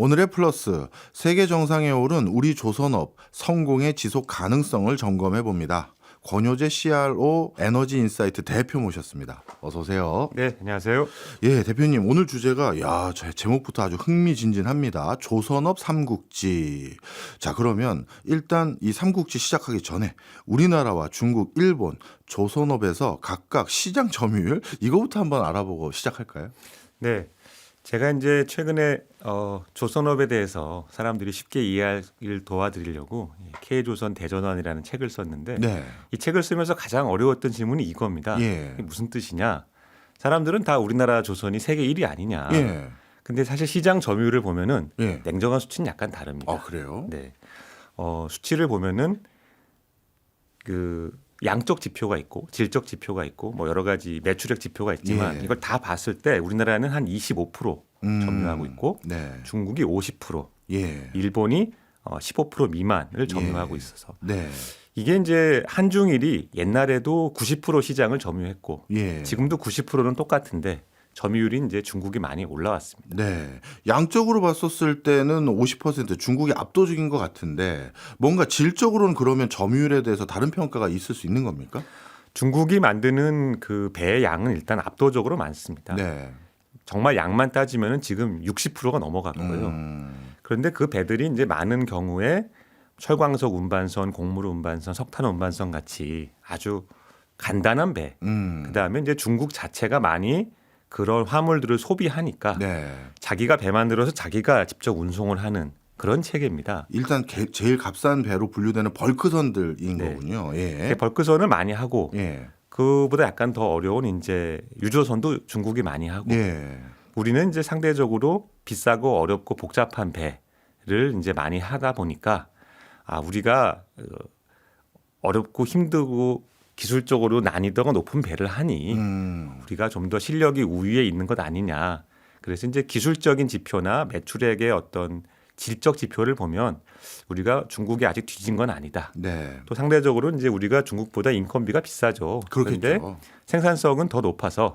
오늘의 플러스, 세계 정상에 오른 우리 조선업 성공의 지속 가능성을 점검해 봅니다. 권효재 CRO 에너지인사이트 대표 모셨습니다. 어서 오세요. 네, 안녕하세요. 예, 대표님 오늘 주제가 제목부터 아주 흥미진진합니다. 조선업 삼국지. 자, 그러면 일단 이 삼국지 시작하기 전에 우리나라와 중국, 일본, 조선업에서 각각 시장 점유율 이거부터 한번 알아보고 시작할까요? 네, 제가 이제 최근에 조선업에 대해서 사람들이 쉽게 이해하기를 도와드리려고 K조선 대전환이라는 책을 썼는데 네. 이 책을 쓰면서 가장 어려웠던 질문이 이겁니다. 예. 이게 무슨 뜻이냐? 사람들은 다 우리나라 조선이 세계 1위 아니냐? 예. 근데 사실 시장 점유율을 보면은 예. 냉정한 수치는 약간 다릅니다. 아, 그래요? 네, 수치를 보면은 그 양적 지표가 있고 질적 지표가 있고 뭐 여러 가지 매출액 지표가 있지만 예. 이걸 다 봤을 때 우리나라는 한 25% 점유하고 있고 네. 중국이 50%, 예. 일본이 15% 미만을 점유하고 있어서 네. 이게 이제 한중일이 옛날에도 90% 시장을 점유했고 예. 지금도 90%는 똑같은데 점유율이 이제 중국이 많이 올라왔습니다. 네. 양적으로 봤었을 때는 50% 중국이 압도적인 것 같은데 뭔가 질적으로는 그러면 점유율에 대해서 다른 평가가 있을 수 있는 겁니까? 중국이 만드는 그 배의 양은 일단 압도적으로 많습니다. 네. 정말 양만 따지면은 지금 60%가 넘어가고요. 그런데 그 배들이 이제 많은 경우에 철광석 운반선, 곡물 운반선, 석탄 운반선 같이 아주 간단한 배. 그다음에 이제 중국 자체가 많이 그런 화물들을 소비하니까 네. 자기가 배 만들어서 자기가 직접 운송을 하는 그런 체계입니다. 일단 제일 값싼 배로 분류되는 벌크선들인 네. 거군요. 예. 벌크선을 많이 하고 예. 그보다 약간 더 어려운 이제 유조선도 중국이 많이 하고 예. 우리는 이제 상대적으로 비싸고 어렵고 복잡한 배를 이제 많이 하다 보니까 우리가 어렵고 힘들고 기술적으로 난이도가 높은 배를 하니 우리가 좀 더 실력이 우위에 있는 것 아니냐. 그래서 이제 기술적인 지표나 매출액의 어떤 질적 지표를 보면 우리가 중국이 아직 뒤진 건 아니다. 네. 또 상대적으로 이제 우리가 중국보다 인건비가 비싸죠. 그런데 그렇겠죠. 생산성은 더 높아서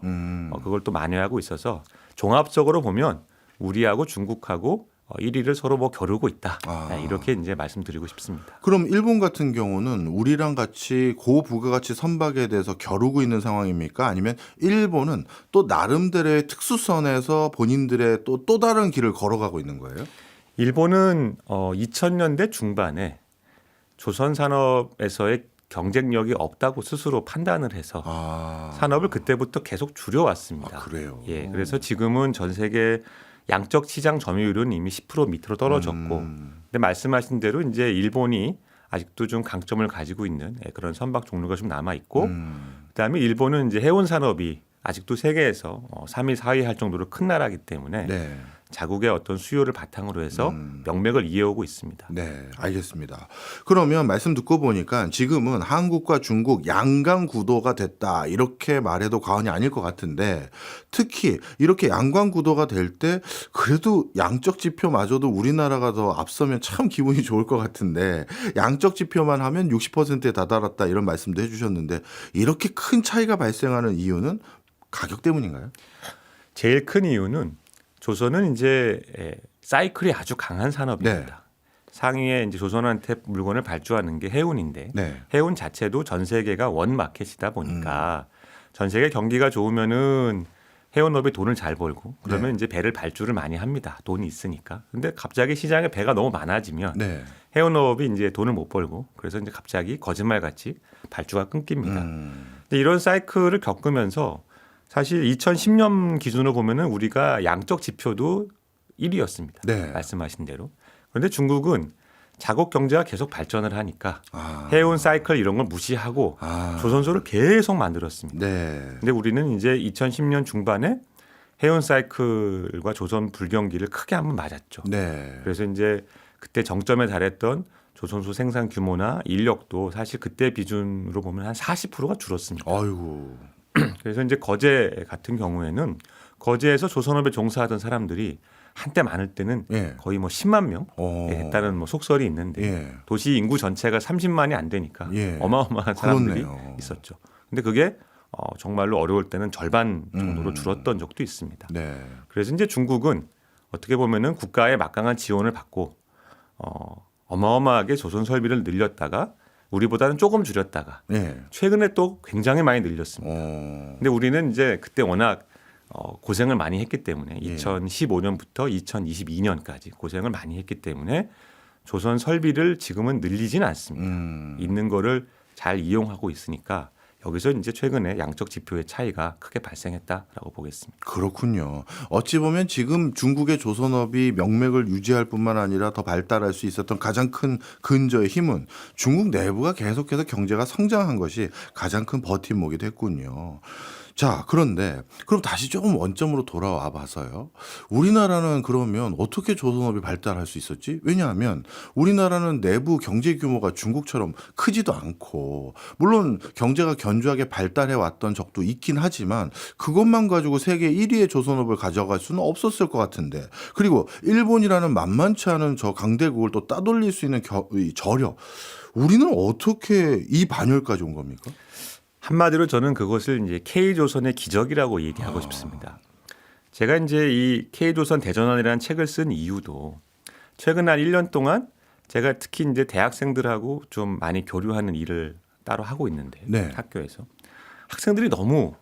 그걸 또 만회하고 있어서 종합적으로 보면 우리하고 중국하고 1위를 서로 뭐 겨루고 있다. 이렇게 이제 말씀드리고 싶습니다. 그럼 일본 같은 경우는 우리랑 같이 고부가가치 선박에 대해서 겨루고 있는 상황입니까? 아니면 일본은 또 나름대로의 특수선에서 본인들의 또 다른 길을 걸어가고 있는 거예요? 일본은 2000년대 중반에 조선 산업에서의 경쟁력이 없다고 스스로 판단을 해서 산업을 그때부터 계속 줄여왔습니다. 그래요? 예, 그래서 지금은 전 세계 양적 시장 점유율은 이미 10% 밑으로 떨어졌고, 근데 말씀하신 대로 이제 일본이 아직도 좀 강점을 가지고 있는 그런 선박 종류가 좀 남아 있고, 그다음에 일본은 이제 해운 산업이 아직도 세계에서 3위, 4위 할 정도로 큰 나라이기 때문에 네. 자국의 어떤 수요를 바탕으로 해서 명맥을 이어오고 있습니다. 네, 알겠습니다. 그러면 말씀 듣고 보니까 지금은 한국과 중국 양강 구도가 됐다 이렇게 말해도 과언이 아닐 것 같은데 특히 이렇게 양강 구도가 될 때 그래도 양적 지표마저도 우리나라가 더 앞서면 참 기분이 좋을 것 같은데 양적 지표만 하면 60%에 다다랐다 이런 말씀도 해주셨는데 이렇게 큰 차이가 발생하는 이유는 가격 때문인가요? 제일 큰 이유는 조선은 이제 사이클이 아주 강한 산업입니다. 네. 상위에 이제 조선한테 물건을 발주하는 게 해운인데 네. 해운 자체도 전 세계가 원 마켓이다 보니까 전 세계 경기가 좋으면은 해운업이 돈을 잘 벌고 그러면 이제 배를 발주를 많이 합니다. 돈이 있으니까. 근데 갑자기 시장에 배가 너무 많아지면 네. 해운업이 이제 돈을 못 벌고 그래서 이제 갑자기 거짓말같이 발주가 끊깁니다. 근데 이런 사이클을 겪으면서 사실 2010년 기준으로 보면은 우리가 양적 지표도 1위였습니다. 네. 말씀하신 대로. 그런데 중국은 자국 경제가 계속 발전을 하니까 해운 사이클 이런 걸 무시하고 조선소를 계속 만들었습니다. 네. 근데 우리는 이제 2010년 중반에 해운 사이클과 조선 불경기를 크게 한번 맞았죠. 네. 그래서 이제 그때 정점에 달했던 조선소 생산 규모나 인력도 사실 그때 비중으로 보면 한 40%가 줄었습니다. 아이고. 그래서 이제 거제 같은 경우에는 거제에서 조선업에 종사하던 사람들이 한때 많을 때는 예. 거의 뭐 10만 명 했다는 뭐 속설이 있는데 예. 도시 인구 전체가 30만이 안 되니까 예. 어마어마한 사람들이 그렇네요. 있었죠. 근데 그게 정말로 어려울 때는 절반 정도로 줄었던 적도 있습니다. 네. 그래서 이제 중국은 어떻게 보면은 국가의 막강한 지원을 받고 어마어마하게 조선 설비를 늘렸다가 우리보다는 조금 줄였다가 예. 최근에 또 굉장히 많이 늘렸습니다. 어. 근데 우리는 이제 그때 워낙 고생을 많이 했기 때문에 예. 2015년부터 2022년까지 고생을 많이 했기 때문에 조선 설비를 지금은 늘리진 않습니다. 있는 거를 잘 이용하고 있으니까 여기서 이제 최근에 양적 지표의 차이가 크게 발생했다라고 보겠습니다. 그렇군요. 어찌 보면 지금 중국의 조선업이 명맥을 유지할 뿐만 아니라 더 발달할 수 있었던 가장 큰 근저의 힘은 중국 내부가 계속해서 경제가 성장한 것이 가장 큰 버팀목이 됐군요. 자, 그런데 그럼 다시 조금 원점으로 돌아와 봐서요. 우리나라는 그러면 어떻게 조선업이 발달할 수 있었지? 왜냐하면 우리나라는 내부 경제 규모가 중국처럼 크지도 않고 물론 경제가 견조하게 발달해 왔던 적도 있긴 하지만 그것만 가지고 세계 1위의 조선업을 가져갈 수는 없었을 것 같은데 그리고 일본이라는 만만치 않은 저 강대국을 또 따돌릴 수 있는 이 저력 우리는 어떻게 이 반열까지 온 겁니까? 한마디로 저는 그것을 이제 K조선의 기적이라고 얘기하고 싶습니다. 제가 이제 이 K조선 대전환이라는 책을 쓴 이유도 최근 한 1년 동안 제가 특히 이제 대학생들하고 좀 많이 교류하는 일을 따로 하고 있는데 네. 학교에서 학생들이 너무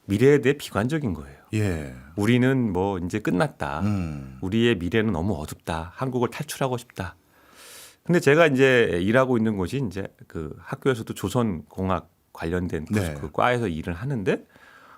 미래에 대해 비관적인 거예요. 예. 우리는 뭐 이제 끝났다. 음. 우리의 미래는 너무 어둡다. 한국을 탈출하고 싶다. 근데 제가 이제 일하고 있는 곳이 이제 그 학교에서도 조선공학 관련된 네. 그 과에서 일을 하는데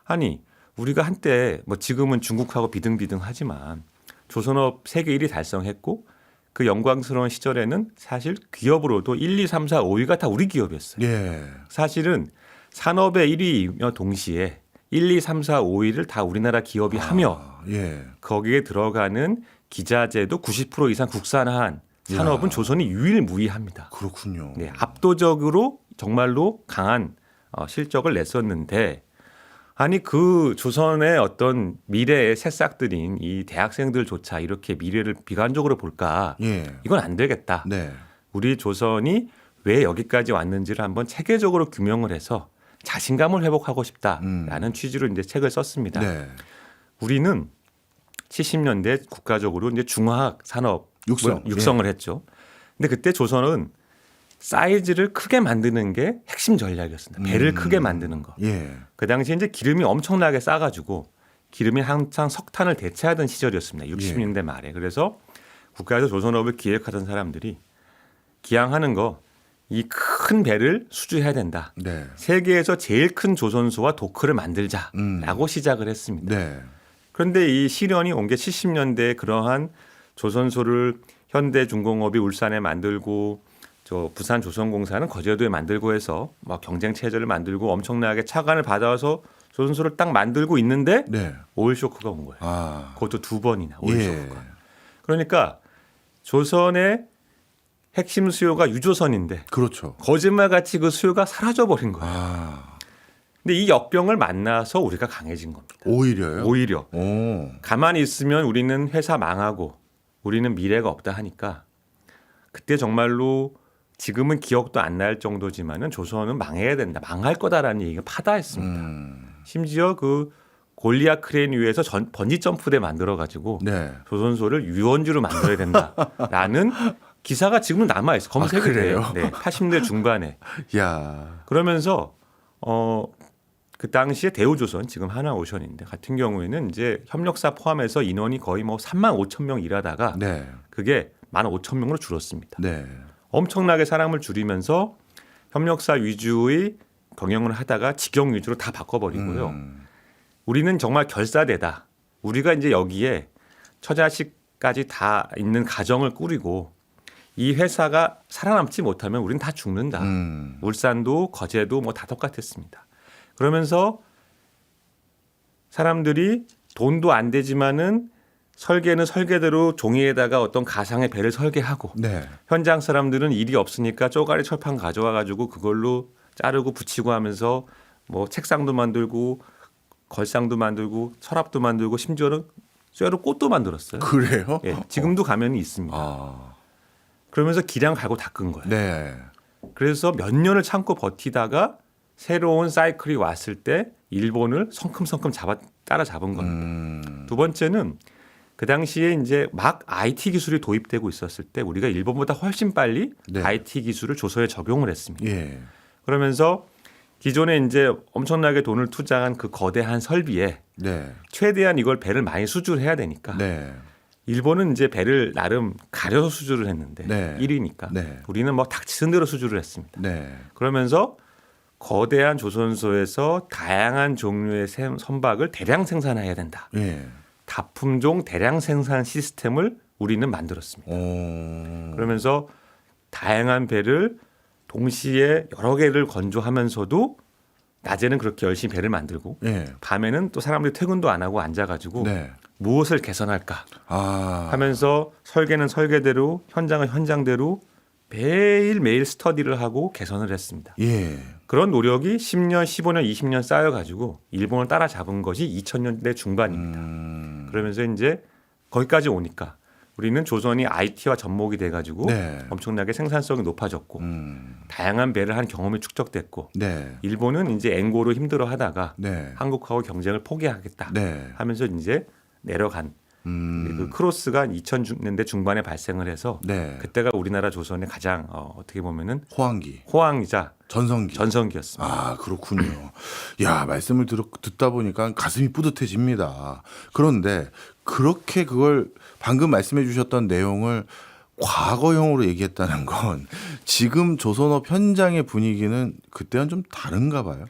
아니 우리가 한때 뭐 지금은 중국하고 비등비등하지만 조선업 세계 1위 달성했고 그 영광스러운 시절에는 사실 기업으로도 1, 2, 3, 4, 5위가 다 우리 기업이었어요. 예. 사실은 산업의 1위이며 동시에 1, 2, 3, 4, 5위를 다 우리나라 기업이 하며 예. 거기에 들어가는 기자재도 90% 이상 국산화한 산업은 조선이 유일무이합니다. 그렇군요. 네, 압도적으로 정말로 강한 실적을 냈었는데 아니 그 조선의 어떤 미래의 새싹들인 이 대학생들조차 이렇게 미래를 비관적으로 볼까? 예. 이건 안 되겠다. 네. 우리 조선이 왜 여기까지 왔는지를 한번 체계적으로 규명을 해서 자신감을 회복하고 싶다라는 취지로 이제 책을 썼습니다. 네. 우리는 70년대 국가적으로 이제 중화학 산업 육성을 했죠. 근데 그때 조선은 사이즈를 크게 만드는 게 핵심 전략이었습니다. 배를 크게 만드는 거. 예. 그 당시에 이제 기름이 엄청나게 싸가지고 기름이 한창 석탄을 대체하던 시절이었습니다. 60년대 말에. 그래서 국가에서 조선업을 기획하던 사람들이 기항하는 거 이 큰 배를 수주해야 된다. 네. 세계에서 제일 큰 조선소와 도크를 만들자라고 시작을 했습니다. 네. 그런데 이 실현이 온 게 70년대에 그러한 조선소를 현대중공업이 울산에 만들고 저 부산 조선공사는 거제도에 만들고 해서 막 경쟁 체제를 만들고 엄청나게 차관을 받아서 조선소를 딱 만들고 있는데 네. 오일 쇼크가 온 거예요. 아. 그것도 2번이나 오일 예. 쇼크가. 그러니까 조선의 핵심 수요가 유조선인데 그렇죠. 거짓말같이 그 수요가 사라져버린 거예요. 아. 근데 이 역병을 만나서 우리가 강해진 겁니다. 오히려요? 오히려. 오. 가만히 있으면 우리는 회사 망하고 우리는 미래가 없다 하니까 그때 정말로 지금은 기억도 안 날 정도지만은 조선은 망해야 된다. 망할 거다라는 얘기가 파다했습니다. 심지어 그 골리앗 크레인 위에서 번지 점프대 만들어 가지고 네. 조선소를 유원주로 만들어야 된다라는 기사가 지금은 남아 있어. 검색이 그래요? 돼요. 네, 80대 중반에. 야. 그러면서 그 당시에 대우조선 지금 하나오션인데 같은 경우에는 이제 협력사 포함해서 인원이 거의 뭐 3만 5천 명 일하다가 네. 그게 1만 5천 명으로 줄었습니다. 네. 엄청나게 사람을 줄이면서 협력사 위주의 경영을 하다가 직영 위주로 다 바꿔버리고요. 우리는 정말 결사대다. 우리가 이제 여기에 처자식까지 다 있는 가정을 꾸리고 이 회사가 살아남지 못하면 우리는 다 죽는다. 울산도 거제도 뭐 다 똑같았습니다. 그러면서 사람들이 돈도 안 되지만은 설계는 설계대로 종이에다가 어떤 가상의 배를 설계하고 네. 현장 사람들은 일이 없으니까 쪼가리 철판 가져와 가지고 그걸로 자르고 붙이고 하면서 뭐 책상도 만들고 걸상도 만들고 서랍도 만들고 심지어는 쇠로 꽃도 만들었어요. 그래요? 예, 지금도 가면이 있습니다. 아. 그러면서 기량 갈고 닦은 거예요. 네. 그래서 몇 년을 참고 버티다가 새로운 사이클이 왔을 때 일본을 성큼성큼 따라잡은 겁니다. 두 번째는 그 당시에 이제 막 IT 기술이 도입되고 있었을 때 우리가 일본보다 훨씬 빨리 네. IT 기술을 조선에 적용을 했습니다. 예. 그러면서 기존에 이제 엄청나게 돈을 투자한 그 거대한 설비에 네. 최대한 이걸 배를 많이 수주해야 되니까 네. 일본은 이제 배를 나름 가려서 수주를 했는데 네. 1위니까 네. 우리는 뭐 닥치는 대로 수주를 했습니다. 네. 그러면서 거대한 조선소에서 다양한 종류의 선박을 대량 생산해야 된다. 예. 다품종 대량 생산 시스템을 우리는 만들었습니다. 그러면서 다양한 배를 동시에 여러 개를 건조하면서도 낮에는 그렇게 열심히 배를 만들고 예. 밤에는 또 사람들이 퇴근도 안 하고 앉아가지고 네. 무엇을 개선할까 아. 하면서 설계는 설계대로 현장은 현장대로 매일매일 스터디를 하고 개선을 했습니다. 예. 그런 노력이 10년, 15년, 20년 쌓여가지고 일본을 따라잡은 것이 2000년대 중반입니다. 그러면서 이제 거기까지 오니까 우리는 조선이 IT와 접목이 돼가지고 네. 엄청나게 생산성이 높아졌고 다양한 배를 한 경험이 축적됐고 네. 일본은 이제 앵고로 힘들어하다가 네. 한국하고 경쟁을 포기하겠다 네. 하면서 이제 내려간 그 크로스가 2000년대 중반에 발생을 해서 네. 그때가 우리나라 조선의 가장 어떻게 보면은 호황기. 호황이자 전성기. 전성기였습니다. 아, 그렇군요. 야, 말씀을 듣다 보니까 가슴이 뿌듯해집니다. 그런데 그렇게 그걸 방금 말씀해 주셨던 내용을 과거형으로 얘기했다는 건 지금 조선업 현장의 분위기는 그때는 좀 다른가 봐요.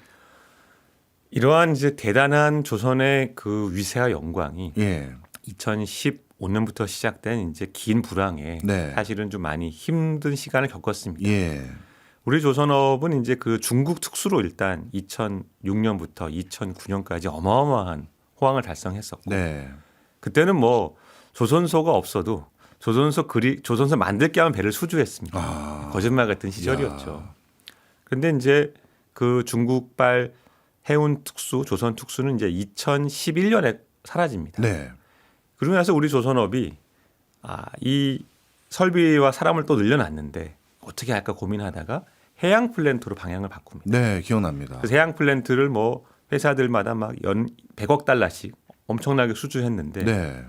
이러한 이제 대단한 조선의 그 위세와 영광이 예. 2015년부터 시작된 이제 긴 불황에 네. 사실은 좀 많이 힘든 시간을 겪었습니다. 예. 우리 조선업은 이제 그 중국 특수로 일단 2006년부터 2009년까지 어마어마한 호황을 달성했었고 네. 그때는 뭐 조선소가 없어도 조선소 만들 게 하면 배를 수주했습니다. 아. 거짓말 같은 시절이었죠. 그런데 이제 그 중국발 해운 특수, 조선 특수는 이제 2011년에 사라집니다. 네. 그러고 나서 우리 조선업이 이 설비와 사람을 또 늘려놨는데 어떻게 할까 고민하다가 해양 플랜트로 방향을 바꿉니다. 네, 기억납니다. 그래서 해양 플랜트를 뭐 회사들마다 막 연 100억 달러씩 엄청나게 수주했는데 네.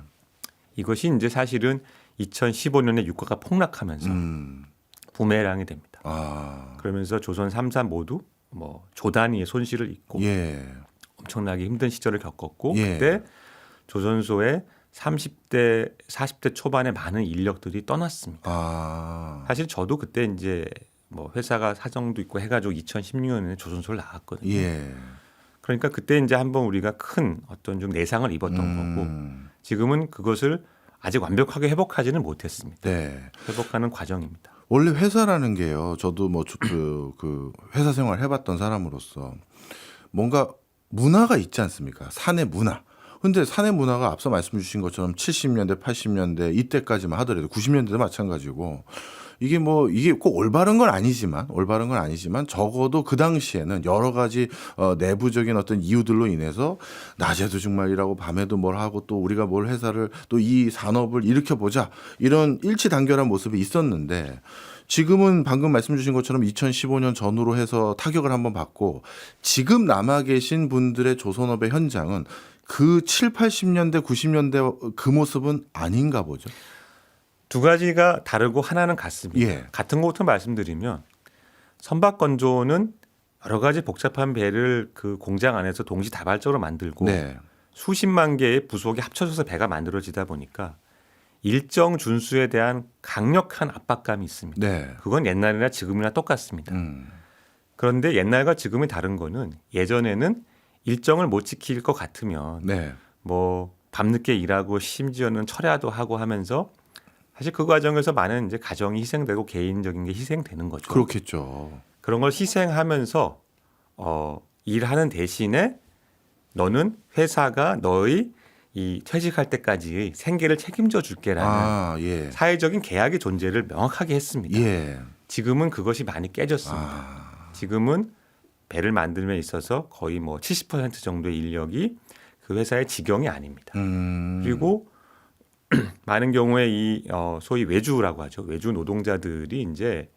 이것이 이제 사실은 2015년에 유가가 폭락하면서 부메랑이 됩니다. 아. 그러면서 조선 3사 모두 뭐 조 단위의 손실을 입고 예. 엄청나게 힘든 시절을 겪었고 예. 그때 조선소에 30대, 40대 초반에 많은 인력들이 떠났습니다. 아. 사실 저도 그때 이제 뭐 회사가 사정도 있고 해가지고 2016년에 조선소를 나왔거든요. 예. 그러니까 그때 이제 한번 우리가 큰 어떤 좀 내상을 입었던 거고 지금은 그것을 아직 완벽하게 회복하지는 못했습니다. 네. 회복하는 과정입니다. 원래 회사라는 게요. 저도 뭐 그 회사 생활 해봤던 사람으로서 뭔가 문화가 있지 않습니까? 사내 문화. 근데 사내 문화가 앞서 말씀 주신 것처럼 70년대, 80년대 이때까지만 하더라도 90년대도 마찬가지고 이게 꼭 올바른 건 아니지만 적어도 그 당시에는 여러 가지 내부적인 어떤 이유들로 인해서 낮에도 정말 일하고 밤에도 뭘 하고 또 우리가 뭘 회사를 또 이 산업을 일으켜 보자 이런 일치단결한 모습이 있었는데 지금은 방금 말씀 주신 것처럼 2015년 전후로 해서 타격을 한번 받고 지금 남아 계신 분들의 조선업의 현장은 그 7, 80년대, 90년대 그 모습은 아닌가 보죠. 두 가지가 다르고 하나는 같습니다. 예. 같은 것부터 말씀드리면 선박 건조는 여러 가지 복잡한 배를 그 공장 안에서 동시다발적으로 만들고 네. 수십만 개의 부속이 합쳐져서 배가 만들어지다 보니까 일정 준수에 대한 강력한 압박감이 있습니다. 네. 그건 옛날이나 지금이나 똑같습니다. 그런데 옛날과 지금이 다른 거는 예전에는 일정을 못 지킬 것 같으면 네. 뭐 밤늦게 일하고 심지어는 철야도 하고 하면서 사실 그 과정에서 많은 이제 가정이 희생되고 개인적인 게 희생되는 거죠. 그렇겠죠. 그런 걸 희생하면서 일하는 대신에 너는 회사가 너의 이 퇴직할 때까지 생계를 책임져 줄게라는 예. 사회적인 계약의 존재를 명확하게 했습니다. 예. 지금은 그것이 많이 깨졌습니다. 지금은 배를 만들면 있어서 거의 뭐 70% 정도의 인력이 그 회사의 직영이 아닙니다. 그리고 많은 경우에 이 소위 외주라고 하죠. 외주 노동자들이 이제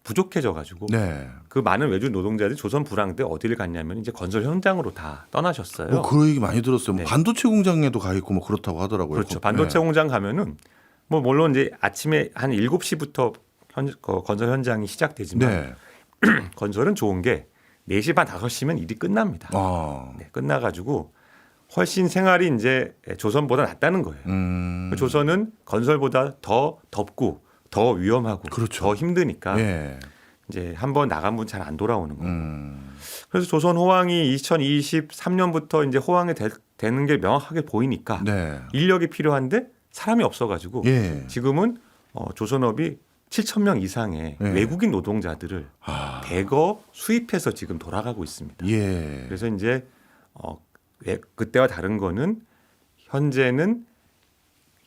부족해져 가지고 네. 그 많은 외주 노동자들이 조선 불황 때 어디를 갔냐면 이제 건설 현장으로 다 떠나셨어요. 그 얘기 많이 들었어요. 네. 뭐 반도체 공장에도 가 있고 뭐 그렇다고 하더라고요. 그렇죠. 반도체 공장 가면은 뭐 물론 이제 아침에 한 7시부터 건설 현장이 시작되지만 네. 건설은 좋은 게 4시 반 5시면 일이 끝납니다. 네, 끝나가지고 훨씬 생활이 이제 조선보다 낫다는 거예요. 조선은 건설보다 더 덥고 더 위험하고 그렇죠. 더 힘드니까 예. 이제 한번 나간 분 잘 안 돌아오는 거예요. 그래서 조선 호황이 2023년부터 이제 호황이 되는 게 명확하게 보이니까 네. 인력이 필요한데 사람이 없어가지고 예. 지금은 조선업이 7,000명 이상의 예. 외국인 노동자들을 대거 수입해서 지금 돌아가고 있습니다. 예. 그래서 이제 그때와 다른 거는 현재는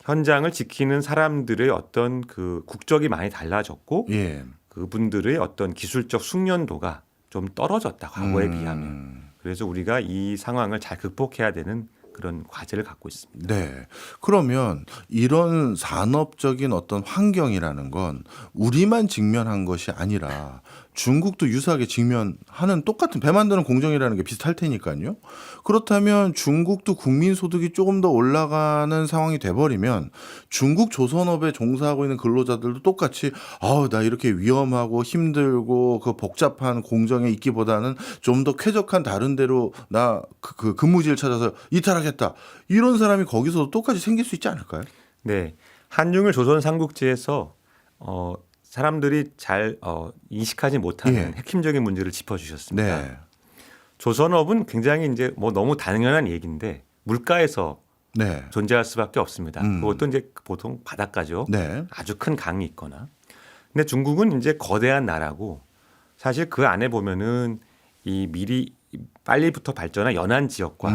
현장을 지키는 사람들의 어떤 그 국적이 많이 달라졌고 예. 그분들의 어떤 기술적 숙련도가 좀 떨어졌다 과거에 비하면. 그래서 우리가 이 상황을 잘 극복해야 되는 그런 과제를 갖고 있습니다. 네. 그러면 이런 산업적인 어떤 환경이라는 건 우리만 직면한 것이 아니라 중국도 유사하게 직면하는 똑같은 배 만드는 공정이라는 게 비슷할 테니까요. 그렇다면 중국도 국민 소득이 조금 더 올라가는 상황이 돼버리면 중국 조선업에 종사하고 있는 근로자들도 똑같이 나 이렇게 위험하고 힘들고 그 복잡한 공정에 있기보다는 좀 더 쾌적한 다른 데로 나 그 근무지를 찾아서 이탈하겠다. 이런 사람이 거기서도 똑같이 생길 수 있지 않을까요? 네. 한중일 조선 삼국지에서 사람들이 잘 인식하지 못하는 예. 핵심적인 문제를 짚어주셨습니다. 네. 조선업은 굉장히 이제 뭐 너무 당연한 얘기인데 물가에서 네. 존재할 수밖에 없습니다. 그것도 이제 보통 바닷가죠. 네. 아주 큰 강이 있거나. 근데 중국은 이제 거대한 나라고 사실 그 안에 보면은 이 미리 빨리부터 발전한 연안 지역과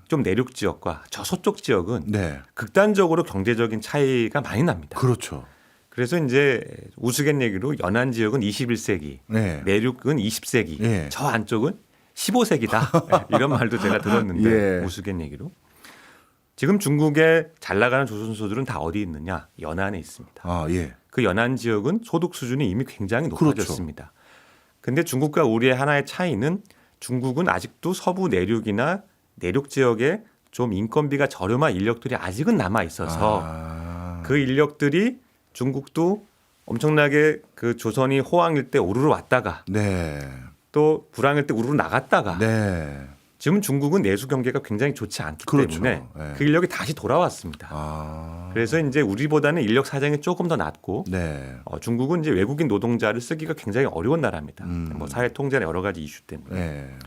좀 내륙 지역과 저 서쪽 지역은 네. 극단적으로 경제적인 차이가 많이 납니다. 그렇죠. 그래서 이제 우스갯얘기로 연안 지역은 21세기, 네. 내륙은 20세기, 예. 저 안쪽은 15세기다. 이런 말도 제가 들었는데 예. 우스갯얘기로. 지금 중국에 잘 나가는 조선소들은 다 어디 있느냐? 연안에 있습니다. 예. 그 연안 지역은 소득 수준이 이미 굉장히 그렇죠. 높아졌습니다. 근데 중국과 우리의 하나의 차이는 중국은 아직도 서부 내륙이나 내륙 지역에 좀 인건비가 저렴한 인력들이 아직은 남아 있어서 그 인력들이 중국도 엄청나게 그 조선이 호황일 때 오르르 왔다가 네. 또 불황일 때 우르르 나갔다가 네. 지금 중국은 내수 경계가 굉장히 좋지 않기 그렇죠. 때문에 네. 그 인력이 다시 돌아왔습니다. 그래서 이제 우리보다는 인력 사정이 조금 더 낮고 네. 중국은 이제 외국인 노동자를 쓰기가 굉장히 어려운 나라입니다. 뭐 사회 통제나 여러 가지 이슈 때문에. 네.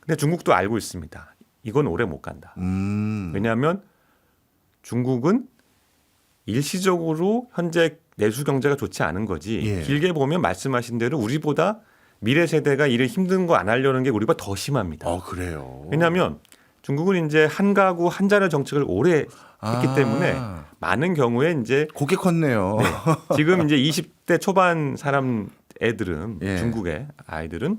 근데 중국도 알고 있습니다. 이건 오래 못 간다. 왜냐하면 중국은 일시적으로 현재 내수 경제가 좋지 않은 거지. 예. 길게 보면 말씀하신 대로 우리보다 미래 세대가 일을 힘든 거 안 하려는 게 우리보다 더 심합니다. 그래요. 왜냐하면 중국은 이제 한 가구 한 자녀 정책을 오래 했기 때문에 많은 경우에 이제 곱게 컸네요. 네, 지금 이제 20대 초반 사람 애들은 예. 중국의 아이들은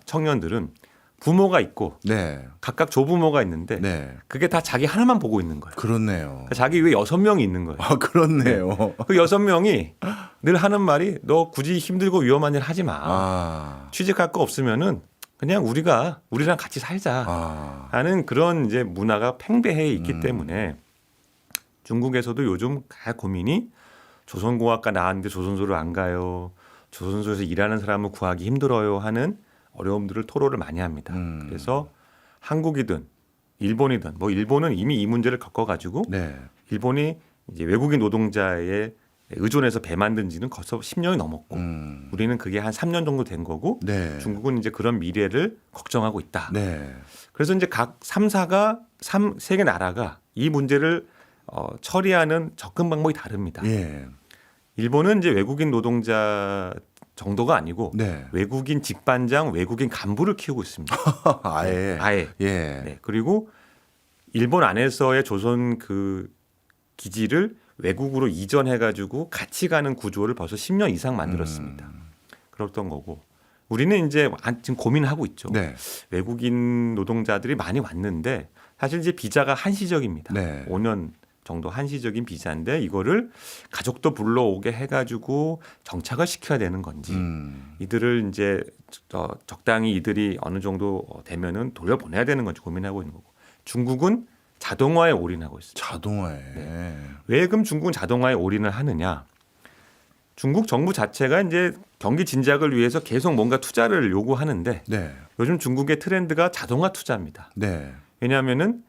청년들은 부모가 있고 네. 각각 조부모가 있는데 네. 그게 다 자기 하나만 보고 있는 거예요. 그렇네요. 그러니까 자기 위에 6명이 있는 거예요. 그렇네요. 그 6명이 늘 하는 말이 너 굳이 힘들고 위험한 일 하지 마. 취직할 거 없으면은 그냥 우리랑 같이 살자 하는 그런 이제 문화가 팽배해 있기 때문에 중국에서도 요즘 고민이 조선공학과 나왔는데 조선소를 안 가요. 조선소에서 일하는 사람을 구하기 힘들어요 하는 어려움들을 토로를 많이 합니다. 그래서 한국이든 일본이든 뭐 일본은 이미 이 문제를 겪어가지고 네. 일본이 이제 외국인 노동자에 의존해서 배 만든 지는 벌써 10년이 넘었고 우리는 그게 한 3년 정도 된 거고 네. 중국은 이제 그런 미래를 걱정하고 있다. 네. 그래서 이제 각 3사가 세 개 나라가 이 문제를 처리하는 접근 방법이 다릅니다. 예. 일본은 이제 외국인 노동자 정도가 아니고 네. 외국인 직반장, 외국인 간부를 키우고 있습니다. 아예. 아예. 예. 네. 그리고 일본 안에서의 조선 그 기지를 외국으로 이전해가지고 같이 가는 구조를 벌써 10년 이상 만들었습니다. 그랬던 거고 우리는 이제 지금 고민하고 있죠. 네. 외국인 노동자들이 많이 왔는데 사실 이제 비자가 한시적입니다. 네. 5년 정도 한시적인 비자인데 이거를 가족도 불러오게 해가지고 정착을 시켜야 되는 건지 이들을 이제 적당히 이들이 어느 정도 되면은 돌려보내야 되는 건지 고민하고 있는 거고 중국은 자동화에 올인하고 있습니다. 자동화에. 왜 그럼 중국은 자동화에 올인을 하느냐? 중국 정부 자체가 이제 경기 진작을 위해서 계속 뭔가 투자를 요구하는데 네. 요즘 중국의 트렌드가 자동화 투자입니다. 네. 왜냐하면은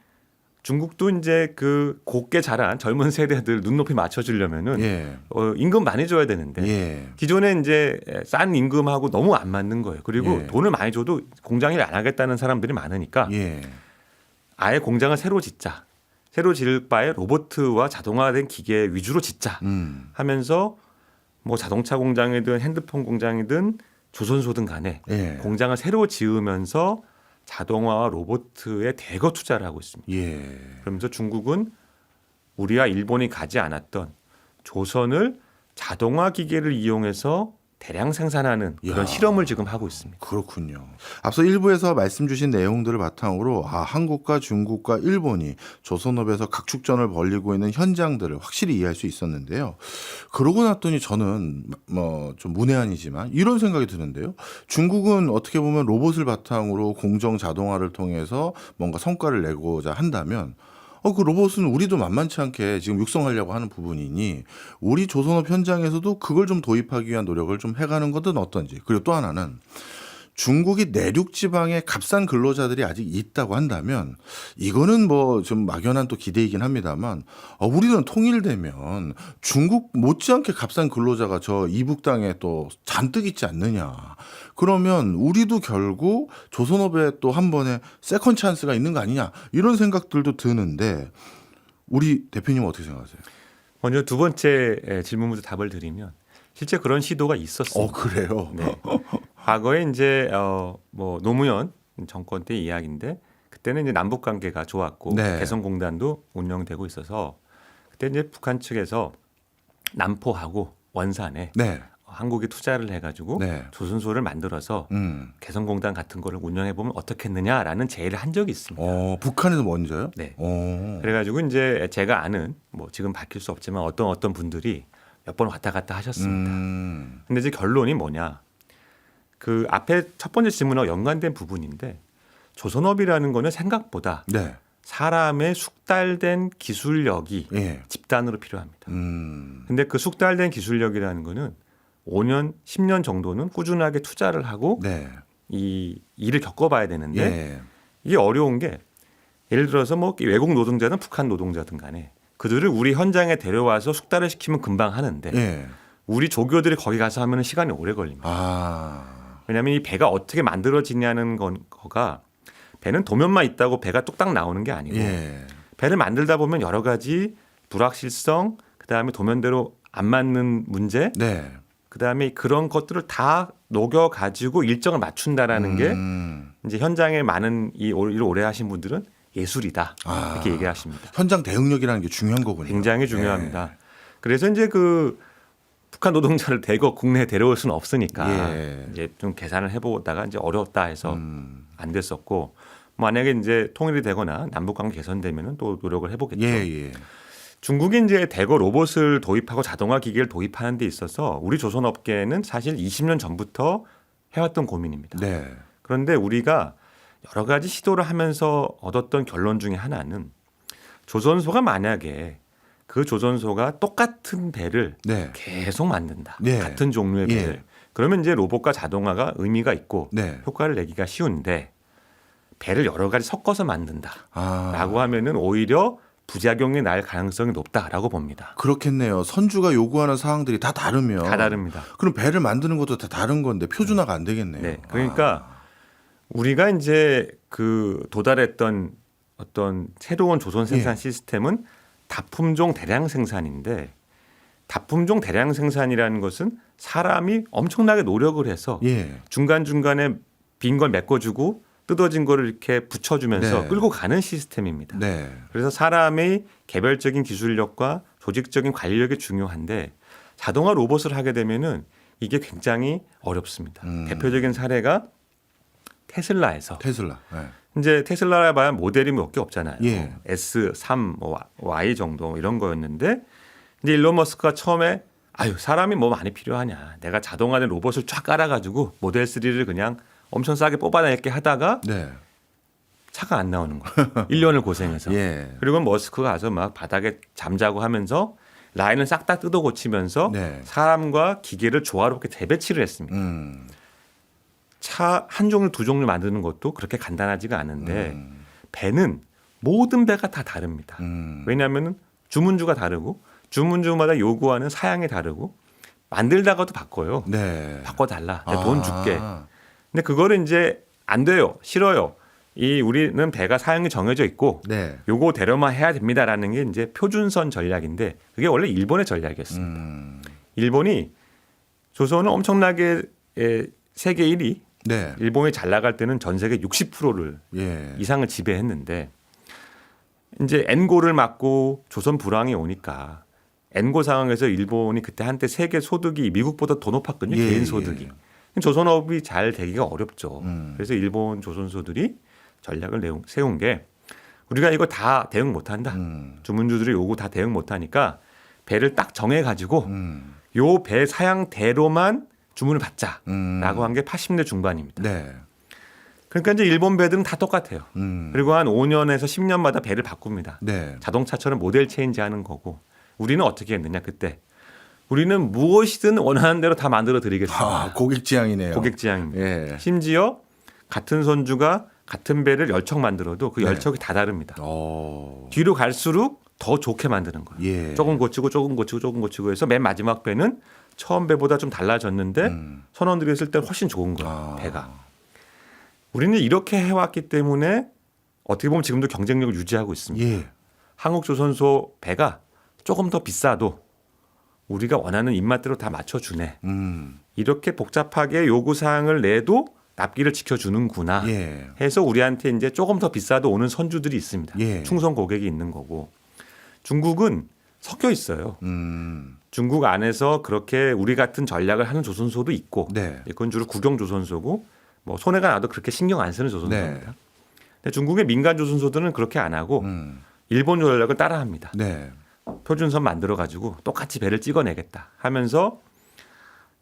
중국도 이제 그 곱게 자란 젊은 세대들 눈높이 맞춰주려면은 예. 임금 많이 줘야 되는데 예. 기존에 이제 싼 임금하고 너무 안 맞는 거예요. 그리고 예. 돈을 많이 줘도 공장 일 안 하겠다는 사람들이 많으니까 예. 아예 공장을 새로 짓자. 새로 지을 바에 로봇과 자동화된 기계 위주로 짓자 하면서 뭐 자동차 공장이든 핸드폰 공장이든 조선소든 간에 예. 공장을 새로 지으면서 자동화와 로봇에 대거 투자를 하고 있습니다. 예. 그러면서 중국은 우리와 일본이 가지 않았던 조선을 자동화 기계를 이용해서 대량 생산하는 그런 야. 실험을 지금 하고 있습니다. 그렇군요. 앞서 일부에서 말씀 주신 내용들을 바탕으로 한국과 중국과 일본이 조선업에서 각축전을 벌이고 있는 현장들을 확실히 이해할 수 있었는데요. 그러고 났더니 저는 뭐 좀 문외한이지만 이런 생각이 드는데요. 중국은 어떻게 보면 로봇을 바탕으로 공정 자동화를 통해서 뭔가 성과를 내고자 한다면 그 로봇은 우리도 만만치 않게 지금 육성하려고 하는 부분이니 우리 조선업 현장에서도 그걸 좀 도입하기 위한 노력을 좀 해가는 것은 어떤지. 그리고 또 하나는 중국이 내륙 지방에 값싼 근로자들이 아직 있다고 한다면 이거는 뭐 좀 막연한 또 기대이긴 합니다만 우리는 통일되면 중국 못지않게 값싼 근로자가 저 이북 땅에 또 잔뜩 있지 않느냐. 그러면 우리도 결국 조선업에 또 한 번에 세컨 찬스가 있는 거 아니냐 이런 생각들도 드는데 우리 대표님은 어떻게 생각하세요? 먼저 두 번째 질문부터 답을 드리면 실제 그런 시도가 있었습니다. 그래요? 네. 과거에 이제 뭐 노무현 정권 때 이야기인데 그때는 이제 남북 관계가 좋았고 네. 개성공단도 운영되고 있어서 그때 이제 북한 측에서 남포하고 원산에 네. 한국이 투자를 해가지고 네. 조선소를 만들어서 개성공단 같은 거를 운영해 보면 어떻겠느냐라는 제의를 한 적이 있습니다. 북한에서 먼저요? 네. 오. 그래가지고 이제 제가 아는 뭐 지금 밝힐 수 없지만 어떤 분들이 몇 번 왔다 갔다 하셨습니다. 근데 이제 결론이 뭐냐? 그 앞에 첫 번째 질문하고 연관된 부분인데 조선업이라는 거는 생각보다 네. 사람의 숙달된 기술력이 예. 집단으로 필요합니다. 근데 그 숙달된 기술력이라는 거는 5년, 10년 정도는 꾸준하게 투자를 하고 네. 이 일을 겪어봐야 되는데 예. 이게 어려운 게 예를 들어서 뭐 외국 노동자든 북한 노동자든 간에 그들을 우리 현장에 데려와서 숙달을 시키면 금방 하는데 예. 우리 조교들이 거기 가서 하면 시간이 오래 걸립니다. 왜냐하면 이 배가 어떻게 만들어지냐는 거가 배는 도면만 있다고 배가 뚝딱 나오는 게 아니고 예. 배를 만들다 보면 여러 가지 불확실성, 그다음에 도면대로 안 맞는 문제, 네. 그다음에 그런 것들을 다 녹여 가지고 일정을 맞춘다라는 게 이제 현장에 많은 이 일을 오래 하신 분들은 예술이다 이렇게 얘기하십니다. 현장 대응력이라는 게 중요한 거군요. 굉장히 중요합니다. 그래서 이제 그 북한 노동자를 대거 국내에 데려올 수는 없으니까 이제 좀 계산을 해보다가 이제 어렵다 해서 안 됐었고 만약에 이제 통일이 되거나 남북관계 개선되면은 또 노력을 해보겠죠. 중국이 이제 대거 로봇을 도입하고 자동화 기계를 도입하는 데 있어서 우리 조선업계는 사실 20년 전부터 해왔던 고민입니다. 네. 그런데 우리가 여러 가지 시도를 하면서 얻었던 결론 중에 하나는 조선소가 만약에 그 조선소가 똑같은 배를 네. 계속 만든다. 네. 같은 종류의 배를. 그러면 이제 로봇과 자동화가 의미가 있고 네. 효과를 내기가 쉬운데 배를 여러 가지 섞어서 만든다라고 하면은 오히려 부작용이 날 가능성이 높다라고 봅니다. 그렇겠네요. 선주가 요구하는 사항들이 다 다르면 다 다릅니다. 그럼 배를 만드는 것도 다 다른 건데 표준화가 안 되겠네요. 네. 그러니까 우리가 이제 그 도달했던 어떤 새로운 조선 생산 시스템은 다품종 대량 생산인데 다품종 대량 생산이라는 것은 사람이 엄청나게 노력을 해서 중간중간에 빈 걸 메꿔주고 뜯어진 거를 이렇게 붙여주면서 끌고 가는 시스템입니다. 그래서 사람의 개별적인 기술력과 조직적인 관리력이 중요한데 자동화 로봇을 하게 되면은 이게 굉장히 어렵습니다. 대표적인 사례가 테슬라에서 테슬라. 네. 이제 테슬라에 봐야 모델이 몇 개 없잖아요. 예. S3, 뭐 Y 정도 이런 거였는데 이제 일론 머스크가 처음에 아유 사람이 뭐 많이 필요하냐. 내가 자동화된 로봇을 쫙 깔아가지고 모델 3를 그냥 엄청 싸게 뽑아낼게 하다가 네. 차가 안 나오는 거예요. 1년을 고생해서. 예. 그리고 머스크가 가서 막 바닥에 잠자고 하면서 라인을 싹 다 뜯어 고치면서 네. 사람과 기계를 조화롭게 재배치를 했습니다. 차 한 종류 두 종류 만드는 것도 그렇게 간단하지가 않은데 배는 모든 배가 다 다릅니다. 왜냐하면 주문주가 다르고 주문주마다 요구하는 사양이 다르고 만들다가도 바꿔요. 네. 바꿔달라. 내가 돈 줄게. 근데 그거를 이제 안 돼요. 싫어요. 우리는 배가 사양이 정해져 있고 네. 요거 대로만 해야 됩니다라는 게 이제 표준선 전략인데 그게 원래 일본의 전략이었습니다. 일본이 조선은 엄청나게 세계 1위 네. 일본이 잘 나갈 때는 전 세계 60%를 예. 이상을 지배했는데 이제 엔고를 맞고 조선 불황이 오니까 엔고 상황에서 일본이 그때 한때 세계 소득이 미국보다 더 높았거든요. 예, 개인 소득이. 조선업이 잘 되기가 어렵죠. 음. 그래서 일본 조선소들이 전략을 세운 게 우리가 이거 다 대응 못한다. 주문주들이 요구 다 대응 못하니까 배를 딱 정해가지고 요 배 사양대로만 주문을 받자라고 한 게 80대 중반입니다. 네. 그러니까 이제 일본 배들은 다 똑같아요. 그리고 한 5년에서 10년마다 배를 바꿉니다. 네. 자동차처럼 모델 체인지하는 거고 우리는 어떻게 했느냐 그때 우리는 무엇이든 원하는 대로 다 만들어 드리겠습니다. 아, 고객 지향이네요. 고객 지향입니다. 예. 심지어 같은 선주가 같은 배를 열척 만들어도 그 네. 열척이 다 다릅니다. 오. 뒤로 갈수록 더 좋게 만드는 거예요. 예. 조금 고치고 조금 고치고 조금 고치고 해서 맨 마지막 배는 처음 배보다 좀 달라졌는데 선원들이 했을 때 훨씬 좋은 거예요. 배가. 우리는 이렇게 해왔기 때문에 어떻게 보면 지금도 경쟁력을 유지하고 있습니다. 예. 한국조선소 배가 조금 더 비싸도 우리가 원하는 입맛대로 다 맞춰주네. 이렇게 복잡하게 요구사항을 내도 납기를 지켜주는구나 예. 해서 우리한테 이제 조금 더 비싸도 오는 선주들이 있습니다. 예. 충성 고객이 있는 거고 중국은 섞여 있어요. 중국 안에서 그렇게 우리 같은 전략을 하는 조선소도 있고 네. 그건 주로 국영조선소고 뭐 손해가 나도 그렇게 신경 안 쓰는 조선소입니다. 네. 근데 중국의 민간 조선소들은 그렇게 안 하고 일본 전략을 따라합니다. 네. 표준선 만들어 가지고 똑같이 배를 찍어내겠다 하면서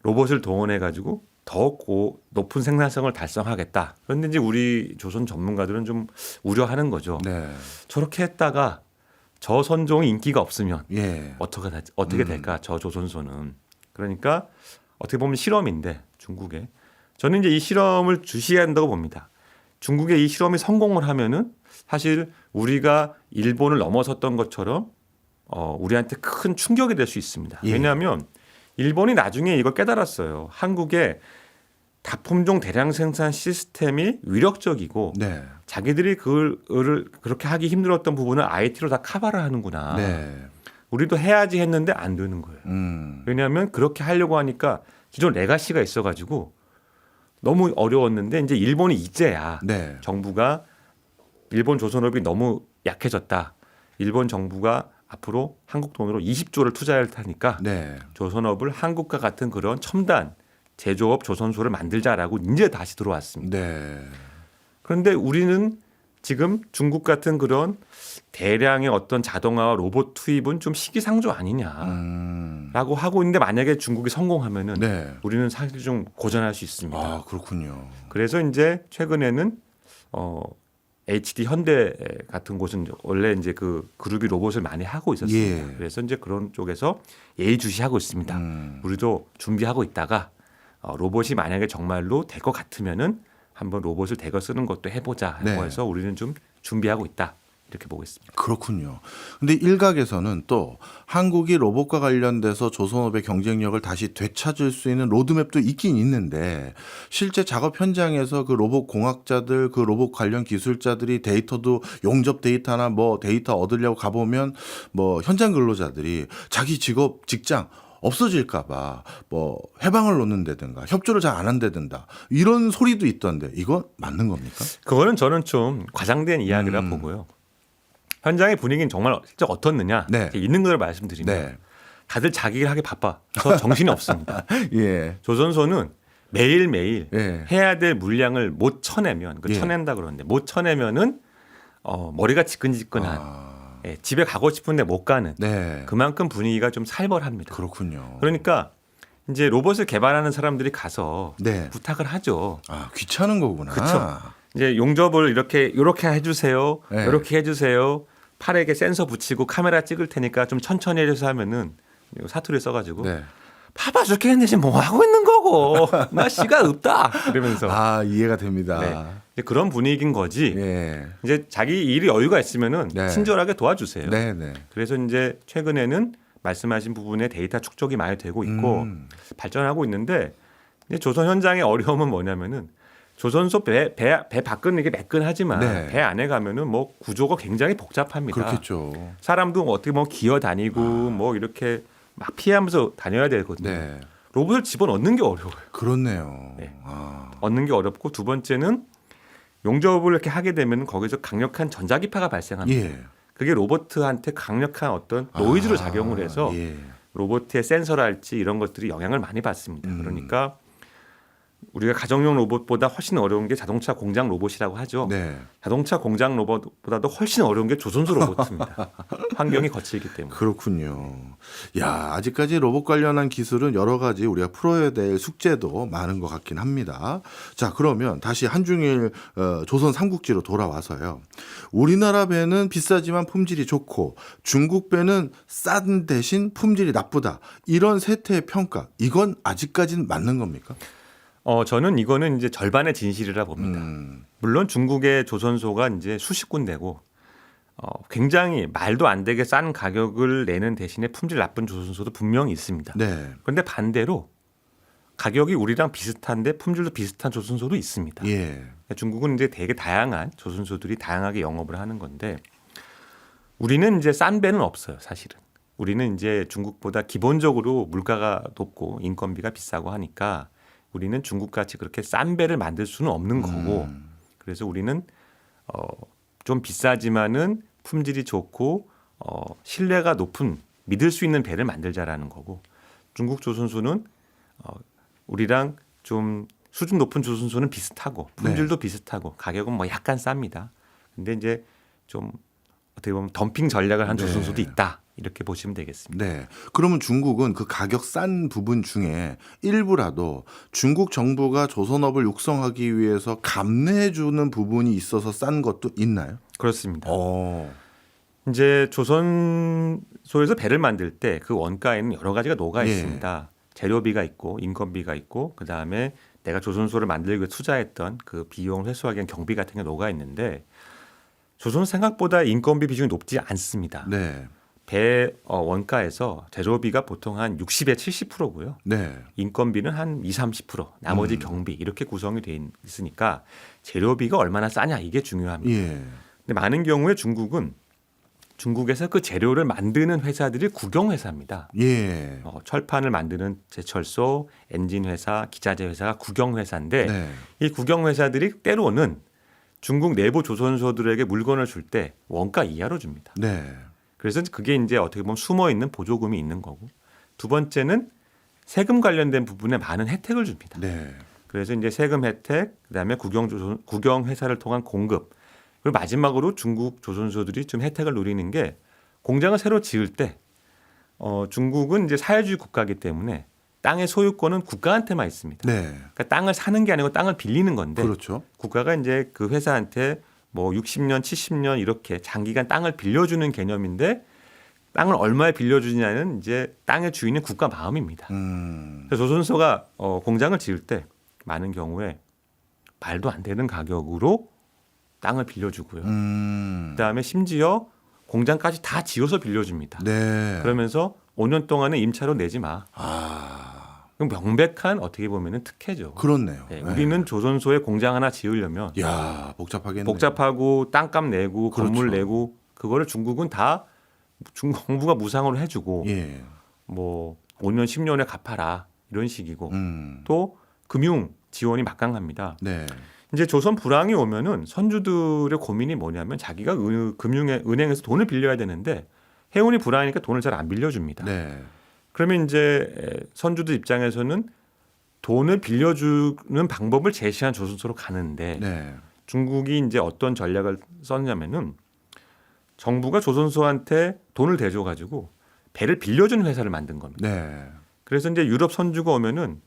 로봇을 동원해 가지고 더 높은 생산성을 달성하겠다. 그런데 이제 우리 조선 전문가들은 좀 우려하는 거죠. 네. 저렇게 했다가 저 선종이 인기가 없으면 예. 어떻게 될까 저 조선소는. 그러니까 어떻게 보면 실험인데 중국에 저는 이제 이 실험을 주시해야 한다고 봅니다. 중국의 이 실험이 성공을 하면은 사실 우리가 일본을 넘어섰던 것처럼 우리한테 큰 충격이 될 수 있습니다. 예. 왜냐하면 일본이 나중에 이걸 깨달았어요. 한국의 다품종 대량 생산 시스템이 위력적이고 네. 자기들이 그걸 그렇게 하기 힘들었던 부분을 IT로 다 커버를 하는구나. 네. 우리도 해야지 했는데 안 되는 거예요. 왜냐하면 그렇게 하려고 하니까 기존 레가시가 있어가지고 너무 어려웠는데 이제 일본이 이제야 네. 정부가 일본 조선업이 너무 약해졌다. 일본 정부가 앞으로 한국 돈으로 20조를 투자할 테니까 네. 조선업을 한국과 같은 그런 첨단 제조업 조선소를 만들자라고 이제 다시 들어왔습니다. 네. 그런데 우리는 지금 중국 같은 그런 대량의 어떤 자동화와 로봇 투입은 좀 시기상조 아니냐라고 하고 있는데 만약에 중국이 성공하면은 네. 우리는 사실 좀 고전할 수 있습니다. 아, 그렇군요. 그래서 이제 최근에는 HD 현대 같은 곳은 원래 이제 그 그룹이 로봇을 많이 하고 있었습니다. 예. 그래서 이제 그런 쪽에서 예의주시하고 있습니다. 우리도 준비하고 있다가 로봇이 만약에 정말로 될 것 같으면은 한번 로봇을 대거 쓰는 것도 해보자 네. 해서 우리는 좀 준비하고 있다 이렇게 보고 있습니다. 그렇군요. 근데 일각에서는 또 한국이 로봇과 관련돼서 조선업의 경쟁력을 다시 되찾을 수 있는 로드맵도 있긴 있는데 실제 작업 현장에서 그 로봇 공학자들, 그 로봇 관련 기술자들이 데이터도 용접 데이터나 뭐 데이터 얻으려고 가보면 뭐 현장 근로자들이 자기 직장 없어질까봐 뭐 해방을 놓는다든가 협조를 잘 안 한다든가 이런 소리도 있던데 이건 맞는 겁니까? 그거는 저는 좀 과장된 이야기라 보고요. 현장의 분위기는 정말 실제 어떻느냐 네. 있는 걸 말씀드리면 네. 다들 자기 일 하기 바빠서 정신이 없습니다. 예. 조선소는 매일매일 예. 해야 될 물량을 못 쳐내면 그 예. 쳐낸다 그러는데 못 쳐내면은 머리가 지끈지끈한 예, 집에 가고 싶은데 못 가는 네. 그만큼 분위기가 좀 살벌합니다. 그렇군요. 그러니까 이제 로봇을 개발하는 사람들이 가서 네. 부탁을 하죠. 아, 귀찮은 거구나. 그쵸. 이제 용접을 이렇게 해주세요. 네. 이렇게 해주세요. 팔에 이렇게 센서 붙이고 카메라 찍을 테니까 좀 천천히 해줘서 하면은 사투리 써가지고 네. 봐봐 저렇게 했는데 지금 뭐 하고 있는 거고 나 시간 없다 이러면서 아, 이해가 됩니다. 네. 이제 그런 분위기인 거지. 예. 이제 자기 일이 여유가 있으면은 네. 친절하게 도와주세요. 네, 네. 그래서 이제 최근에는 말씀하신 부분에 데이터 축적이 많이 되고 있고 발전하고 있는데 이제 조선 현장의 어려움은 뭐냐면은 조선소 배 밖은 이게 매끈하지만 네. 배 안에 가면은 뭐 구조가 굉장히 복잡합니다. 그렇겠죠. 사람도 어떻게 뭐 기어 다니고 뭐 이렇게 막 피하면서 다녀야 되거든요. 네. 로봇을 집어넣는 게 어려워요. 그렇네요. 네. 아. 얻는 게 어렵고 두 번째는 용접을 이렇게 하게 되면 거기서 강력한 전자기파가 발생합니다. 예. 그게 로봇한테 강력한 어떤 노이즈로 작용을 해서 예. 로봇의 센서랄지 이런 것들이 영향을 많이 받습니다. 그러니까 우리가 가정용 로봇보다 훨씬 어려운 게 자동차 공장 로봇이라고 하죠. 네. 자동차 공장 로봇보다도 훨씬 어려운 게 조선소 로봇입니다. 환경이 거칠기 때문에. 그렇군요. 야, 아직까지 로봇 관련한 기술은 여러 가지 우리가 풀어야 될 숙제도 많은 것 같긴 합니다. 자, 그러면 다시 한중일 조선 삼국지로 돌아와서요. 우리나라 배는 비싸지만 품질이 좋고 중국 배는 싼 대신 품질이 나쁘다. 이런 세태의 평가, 이건 아직까지는 맞는 겁니까? 저는 이거는 이제 절반의 진실이라 봅니다. 물론 중국의 조선소가 이제 수십 군데고 굉장히 말도 안 되게 싼 가격을 내는 대신에 품질 나쁜 조선소도 분명히 있습니다. 네. 그런데 반대로 가격이 우리랑 비슷한데 품질도 비슷한 조선소도 있습니다. 예. 중국은 이제 되게 다양한 조선소들이 다양하게 영업을 하는 건데 우리는 이제 싼 배는 없어요, 사실은. 우리는 이제 중국보다 기본적으로 물가가 높고 인건비가 비싸고 하니까 우리는 중국같이 그렇게 싼 배를 만들 수는 없는 거고 그래서 우리는 좀 비싸지만은 품질이 좋고 신뢰가 높은 믿을 수 있는 배를 만들자라는 거고 중국 조선소는 우리랑 좀 수준 높은 조선소는 비슷하고 품질도 비슷하고 가격은 뭐 약간 쌉니다. 근데 이제 좀 어떻게 보면 덤핑 전략을 한 조선소도 있다. 이렇게 보시면 되겠습니다. 네. 그러면 중국은 그 가격 싼 부분 중에 일부라도 중국 정부가 조선업을 육성하기 위해서 감내해 주는 부분이 있어서 싼 것도 있나요? 그렇습니다. 어. 이제 조선소에서 배를 만들 때 그 원가에는 여러 가지가 녹아 예. 있습니다. 재료비가 있고 인건비가 있고 그다음에 내가 조선소를 만들기 위해 투자했던 그 비용을 회수하기 위한 경비 같은 게 녹아 있는데 조선은 생각보다 인건비 비중이 높지 않습니다. 네. 배 원가에서 재료비가 보통 한 60에 70%고요. 네. 인건비는 한 20, 30%, 나머지 경비 이렇게 구성이 돼 있으니까 재료비가 얼마나 싸냐 이게 중요합니다. 예. 근데 많은 경우에 중국에서 그 재료를 만드는 회사들이 국영 회사입니다. 예. 철판을 만드는 제철소, 엔진 회사, 기자재 회사가 국영 회사인데 네. 이 국영 회사들이 때로는 중국 내부 조선소들에게 물건을 줄 때 원가 이하로 줍니다. 네. 그래서 그게 이제 어떻게 보면 숨어 있는 보조금이 있는 거고 두 번째는 세금 관련된 부분에 많은 혜택을 줍니다. 네. 그래서 이제 세금 혜택, 그다음에 국영 회사를 통한 공급 그리고 마지막으로 중국 조선소들이 좀 혜택을 누리는 게 공장을 새로 지을 때 중국은 이제 사회주의 국가이기 때문에 땅의 소유권은 국가한테만 있습니다. 네. 그러니까 땅을 사는 게 아니고 땅을 빌리는 건데 그렇죠. 국가가 이제 그 회사한테 뭐 60년, 70년 이렇게 장기간 땅을 빌려주는 개념인데 땅을 얼마에 빌려주냐는 이제 땅의 주인은 국가 마음입니다. 그래서 조선소가 공장을 지을 때 많은 경우에 말도 안 되는 가격으로 땅을 빌려주고요. 그다음에 심지어 공장까지 다 지어서 빌려줍니다. 네. 그러면서 5년 동안은 임차료 내지 마. 그럼 명백한 어떻게 보면은 특혜죠. 그렇네요. 네, 네. 우리는 조선소에 공장 하나 지으려면 야, 복잡하겠네요. 복잡하고 땅값 내고 그렇죠. 건물 내고 그거를 중국은 다 정부가 무상으로 해주고 예. 뭐 5년 10년에 갚아라 이런 식이고 또 금융 지원이 막강합니다. 네. 이제 조선 불황이 오면은 선주들의 고민이 뭐냐면 자기가 은행에서 돈을 빌려야 되는데 해운이 불황이니까 돈을 잘 안 빌려줍니다. 네. 그러면 이제 선주들 입장에서는 돈을 빌려주는 방법을 제시한 조선소로 가는데 네. 중국이 이제 어떤 전략을 썼냐면은 정부가 조선소한테 돈을 대줘가지고 배를 빌려주는 회사를 만든 겁니다. 네. 그래서 이제 유럽 선주가 오면은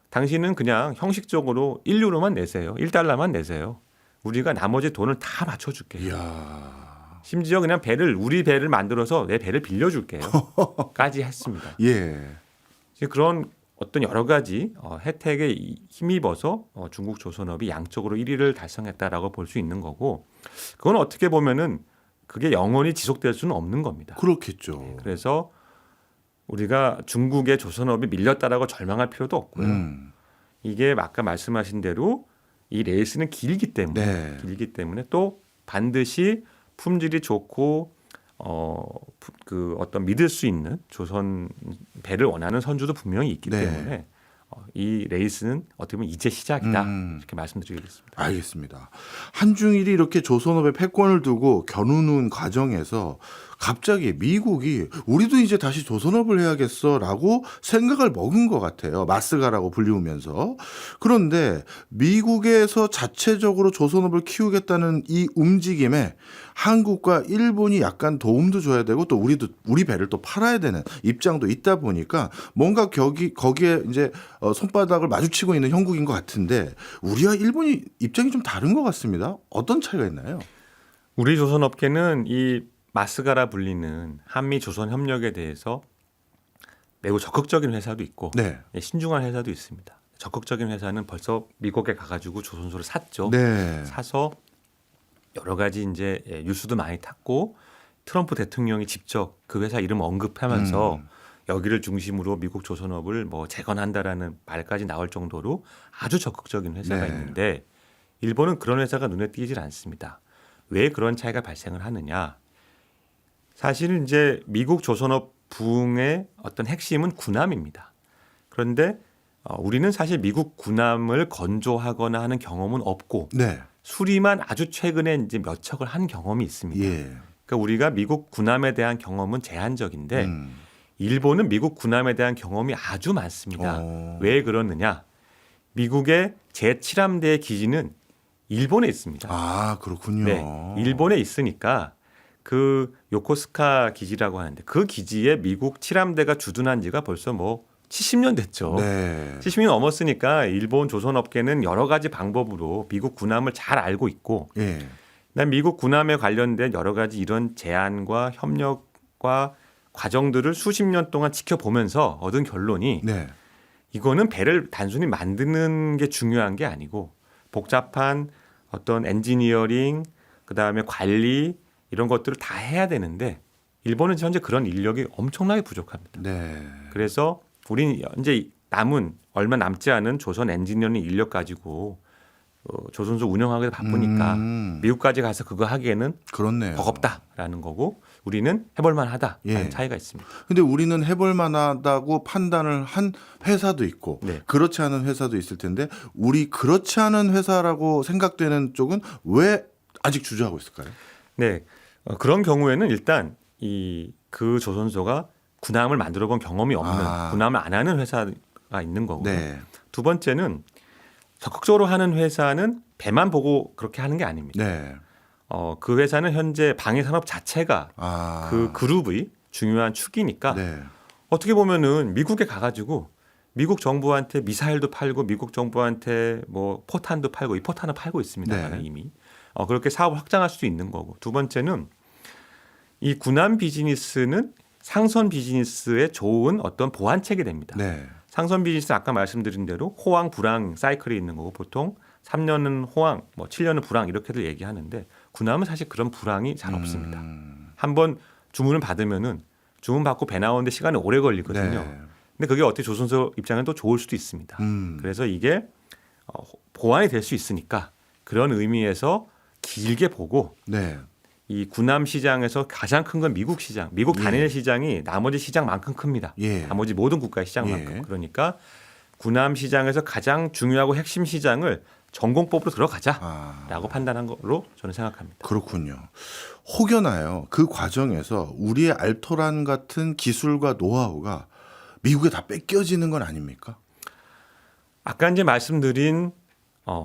당신은 그냥 형식적으로 1유로만 내세요. 1달러만 내세요. 우리가 나머지 돈을 다 맞춰줄게요. 이야. 심지어 그냥 우리 배를 만들어서 내 배를 빌려줄게요. 까지 했습니다. 예. 이제 그런 어떤 여러 가지 혜택에 힘입어서 중국 조선업이 양적으로 1위를 달성했다라고 볼 수 있는 거고 그건 어떻게 보면은 그게 영원히 지속될 수는 없는 겁니다. 그렇겠죠. 그래서 우리가 중국의 조선업이 밀렸다라고 절망할 필요도 없고요. 이게 아까 말씀하신 대로 이 레이스는 길기 때문에 또 반드시 품질이 좋고 그 어떤 믿을 수 있는 조선 배를 원하는 선주도 분명히 있기 네. 때문에 이 레이스는 어떻게 보면 이제 시작이다 이렇게 말씀드리겠습니다. 알겠습니다. 한중일이 이렇게 조선업의 패권을 두고 겨누는 과정에서 갑자기 미국이 우리도 이제 다시 조선업을 해야겠어라고 생각을 먹은 것 같아요. 마스가라고 불리우면서. 그런데 미국에서 자체적으로 조선업을 키우겠다는 이 움직임에 한국과 일본이 약간 도움도 줘야 되고 또 우리 배를 또 팔아야 되는 입장도 있다 보니까 뭔가 거기에 이제 손바닥을 마주치고 있는 형국인 것 같은데 우리와 일본이 입장이 좀 다른 것 같습니다. 어떤 차이가 있나요? 우리 조선업계는 이 마스가라 불리는 한미 조선 협력에 대해서 매우 적극적인 회사도 있고 네. 신중한 회사도 있습니다. 적극적인 회사는 벌써 미국에 가가지고 조선소를 샀죠. 네. 사서 여러 가지 이제 뉴스도 많이 탔고 트럼프 대통령이 직접 그 회사 이름 언급하면서 여기를 중심으로 미국 조선업을 뭐 재건한다라는 말까지 나올 정도로 아주 적극적인 회사가 네. 있는데 일본은 그런 회사가 눈에 띄질 않습니다. 왜 그런 차이가 발생을 하느냐? 사실은 이제 미국 조선업 부흥의 어떤 핵심은 군함입니다. 그런데 우리는 사실 미국 군함을 건조하거나 하는 경험은 없고 네. 수리만 아주 최근에 이제 몇 척을 한 경험이 있습니다. 예. 그러니까 우리가 미국 군함에 대한 경험은 제한적인데 일본은 미국 군함에 대한 경험이 아주 많습니다. 왜 그러느냐? 미국의 제7함대의 기지는 일본에 있습니다. 아, 그렇군요. 네, 일본에 있으니까 그 요코스카 기지라고 하는데 그 기지에 미국 7함대가 주둔한 지가 벌써 뭐 70년 됐죠. 네. 70년 넘었으니까 일본 조선업계는 여러 가지 방법으로 미국 군함을 잘 알고 있고 예. 난 미국 군함에 관련된 여러 가지 이런 제안과 협력과 과정들을 수십 년 동안 지켜보면서 얻은 결론이 네. 이거는 배를 단순히 만드는 게 중요한 게 아니고 복잡한 어떤 엔지니어링 그다음에 관리 이런 것들을 다 해야 되는데 일본은 현재 그런 인력이 엄청나게 부족합니다. 네. 그래서 우리는 현재 남은 얼마 남지 않은 조선 엔지니어링 인력 가지고 조선소 운영하기 바쁘니까 미국까지 가서 그거 하기에는 그렇네요. 버겁다라는 거고 우리는 해볼만하다라는 예. 차이가 있습니다. 근데 우리는 해볼 만하다고 판단을 한 회사도 있고 네. 그렇지 않은 회사도 있을 텐데 우리 그렇지 않은 회사라고 생각되는 쪽은 왜 아직 주저하고 있을까요? 네, 그런 경우에는 일단 그 조선소가 군함을 만들어 본 경험이 없는 군함을 안 하는 회사가 있는 거고 네. 두 번째는 적극적으로 하는 회사는 배만 보고 그렇게 하는 게 아닙니다. 네. 그 회사는 현재 방위 산업 자체가 그 그룹의 중요한 축이니까 네. 어떻게 보면은 미국에 가가지고 미국 정부한테 미사일도 팔고 미국 정부한테 뭐 포탄도 팔고 이 포탄을 팔고 있습니다. 네. 이미 그렇게 사업을 확장할 수도 있는 거고 두 번째는 이 군함 비즈니스는 상선 비즈니스에 좋은 어떤 보완책이 됩니다. 네. 상선 비즈니스 아까 말씀드린 대로 호황 불황 사이클이 있는 거고 보통 3년은 호황, 뭐 7년은 불황 이렇게들 얘기하는데 군함은 사실 그런 불황이 잘 없습니다. 한번 주문을 받으면은 주문 받고 배 나오는데 시간이 오래 걸리거든요. 네. 근데 그게 어떻게 조선소 입장은 또 좋을 수도 있습니다. 그래서 이게 보완이 될 수 있으니까 그런 의미에서 길게 보고 네. 이 군함 시장에서 가장 큰 건 미국 시장, 미국 단일 시장이 나머지 시장만큼 큽니다. 예. 나머지 모든 국가의 시장만큼. 예. 그러니까 군함 시장에서 가장 중요하고 핵심 시장을 전공법으로 들어가자라고 판단한 걸로 저는 생각합니다. 그렇군요. 혹여나요. 그 과정에서 우리의 알토란 같은 기술과 노하우가 미국에 다 뺏겨지는 건 아닙니까? 아까 이제 말씀드린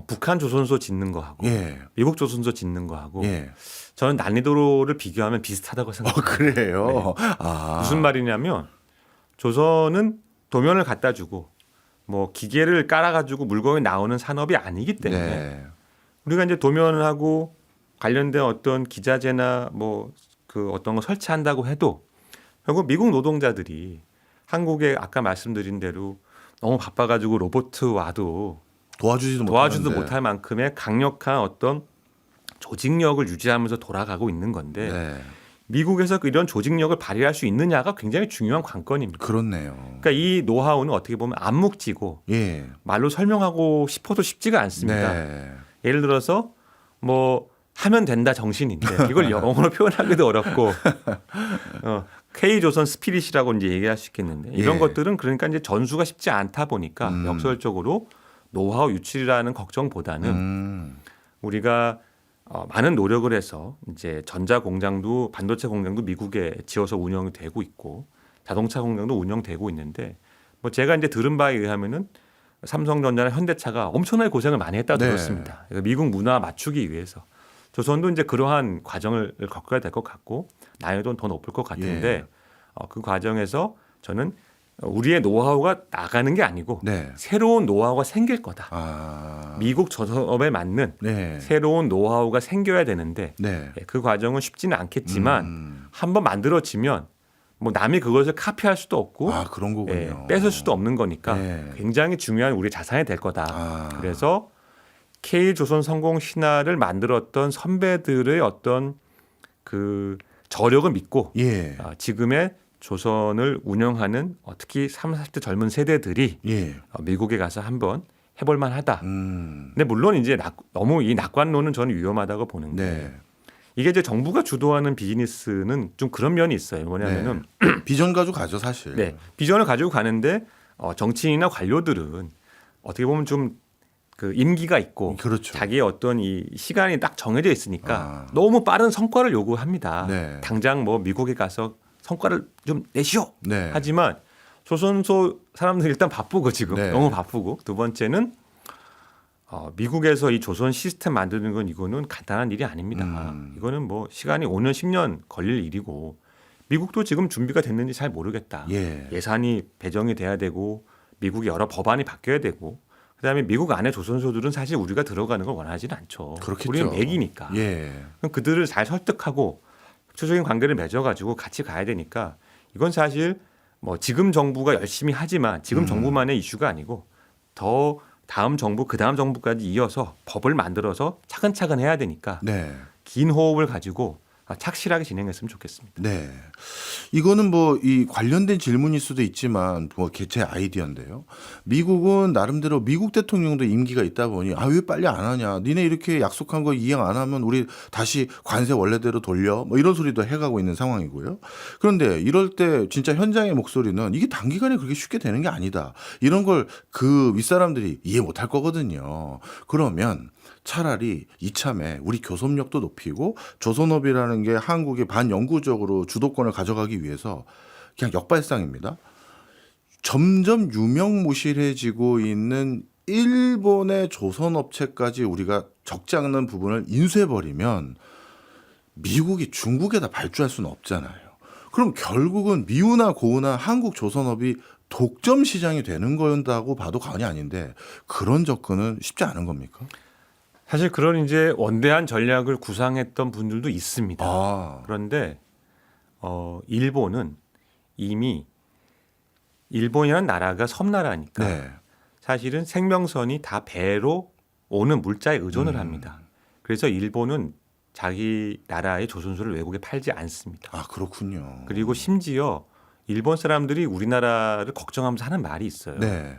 북한 조선소 짓는 거하고 예. 미국 조선소 짓는 거하고 예. 저는 난이도를 비교하면 비슷하다고 생각합니다. 그래요. 네. 아. 무슨 말이냐면 조선은 도면을 갖다 주고 뭐 기계를 깔아가지고 물건이 나오는 산업이 아니기 때문에 네. 우리가 이제 도면하고 관련된 어떤 기자재나 뭐 그 어떤 거 설치한다고 해도 결국 미국 노동자들이 한국에 아까 말씀드린 대로 너무 바빠가지고 로봇 와도 도와주지도 도와주지도 못하는데. 못할 만큼의 강력한 어떤 조직력을 유지하면서 돌아가고 있는 건데 네. 미국에서 이런 조직력을 발휘할 수 있느냐가 굉장히 중요한 관건입니다. 그렇네요. 그러니까 이 노하우는 어떻게 보면 암묵지고 예. 말로 설명하고 싶어도 쉽지가 않습니다. 네. 예를 들어서 뭐 하면 된다 정신인데 이걸 영어로 표현하기도 어렵고 K조선 스피릿이라고 이제 얘기할 수 있겠는데 이런 예. 것들은 그러니까 이제 전수가 쉽지 않다 보니까 역설적으로 노하우 유출이라는 걱정보다는 우리가 많은 노력을 해서 이제 전자 공장도 반도체 공장도 미국에 지어서 운영이 되고 있고 자동차 공장도 운영되고 있는데 뭐 제가 이제 들은 바에 의하면은 삼성전자나 현대차가 엄청나게 고생을 많이 했다고 네. 들었습니다. 그러니까 미국 문화 맞추기 위해서 조선도 이제 그러한 과정을 겪어야 될 것 같고 난이도는 더 높을 것 같은데 예. 그 과정에서 저는 우리의 노하우가 나가는 게 아니고 네. 새로운 노하우가 생길 거다. 아. 미국 조선업에 맞는 네. 새로운 노하우가 생겨야 되는데 네. 그 과정은 쉽지는 않겠지만 한번 만들어지면 뭐 남이 그것을 카피할 수도 없고 아, 그런 거군요. 뺏을 수도 없는 거니까 네. 굉장히 중요한 우리 자산이 될 거다. 아. 그래서 K조선 성공 신화를 만들었던 선배들의 어떤 그 저력을 믿고 예. 지금의 조선을 운영하는 특히 30, 40대 젊은 세대들이 예. 미국에 가서 한번 해볼 만하다. 음. 근데 물론 이제 너무 이 낙관론은 저는 위험하다고 보는데 네. 이게 이제 정부가 주도하는 비즈니스는 좀 그런 면이 있어요. 뭐냐면은 비전 가지고 가죠, 사실. 네, 비전을 가지고 가는데 정치인이나 관료들은 어떻게 보면 좀 그 임기가 있고 그렇죠. 자기의 어떤 이 시간이 딱 정해져 있으니까 아. 너무 빠른 성과를 요구합니다. 네. 당장 뭐 미국에 가서 성과를 좀 내시오. 네. 하지만 조선소 사람들이 일단 바쁘고 지금 네. 너무 바쁘고 두 번째는 미국에서 이 조선 시스템 만드는 건 이거는 간단한 일이 아닙니다. 이거는 뭐 시간이 5년 10년 걸릴 일이고 미국도 지금 준비가 됐는지 잘 모르겠다. 예. 예산이 배정이 돼야 되고 미국의 여러 법안이 바뀌어야 되고 그다음에 미국 안에 조선소들은 사실 우리가 들어가는 걸 원하지는 않죠. 그렇겠죠. 우리는 맥이니까. 예. 그럼 그들을 잘 설득하고 협조적인 관계를 맺어가지고 같이 가야 되니까 이건 사실 뭐 지금 정부가 열심히 하지만 지금 정부만의 이슈가 아니고 더 다음 정부 그 다음 정부까지 이어서 법을 만들어서 차근차근 해야 되니까 네. 긴 호흡을 가지고 착실하게 진행했으면 좋겠습니다. 네. 이거는 뭐 이 관련된 질문일 수도 있지만 뭐 제 아이디어인데요. 미국은 나름대로 미국 대통령도 임기가 있다 보니 왜 빨리 안 하냐. 니네 이렇게 약속한 거 이행 안 하면 우리 다시 관세 원래대로 돌려. 뭐 이런 소리도 해가고 있는 상황이고요. 그런데 이럴 때 진짜 현장의 목소리는 이게 단기간에 그렇게 쉽게 되는 게 아니다. 이런 걸 그 윗사람들이 이해 못할 거거든요. 그러면 차라리 이참에 우리 교섭력도 높이고 조선업이라는 게 한국이 반영구적으로 주도권을 가져가기 위해서 그냥 역발상입니다. 점점 유명무실해지고 있는 일본의 조선업체까지 우리가 적지 않은 부분을 인수해버리면 미국이 중국에다 발주할 수는 없잖아요. 그럼 결국은 미우나 고우나 한국 조선업이 독점 시장이 되는 거다고 봐도 과언이 아닌데 그런 접근은 쉽지 않은 겁니까? 사실 그런 이제 원대한 전략을 구상했던 분들도 있습니다. 아. 그런데 일본은 이미 일본이라는 나라가 섬나라니까 네. 사실은 생명선이 다 배로 오는 물자에 의존을 합니다. 그래서 일본은 자기 나라의 조선소를 외국에 팔지 않습니다. 아, 그렇군요. 그리고 심지어 일본 사람들이 우리나라를 걱정하면서 하는 말이 있어요. 네.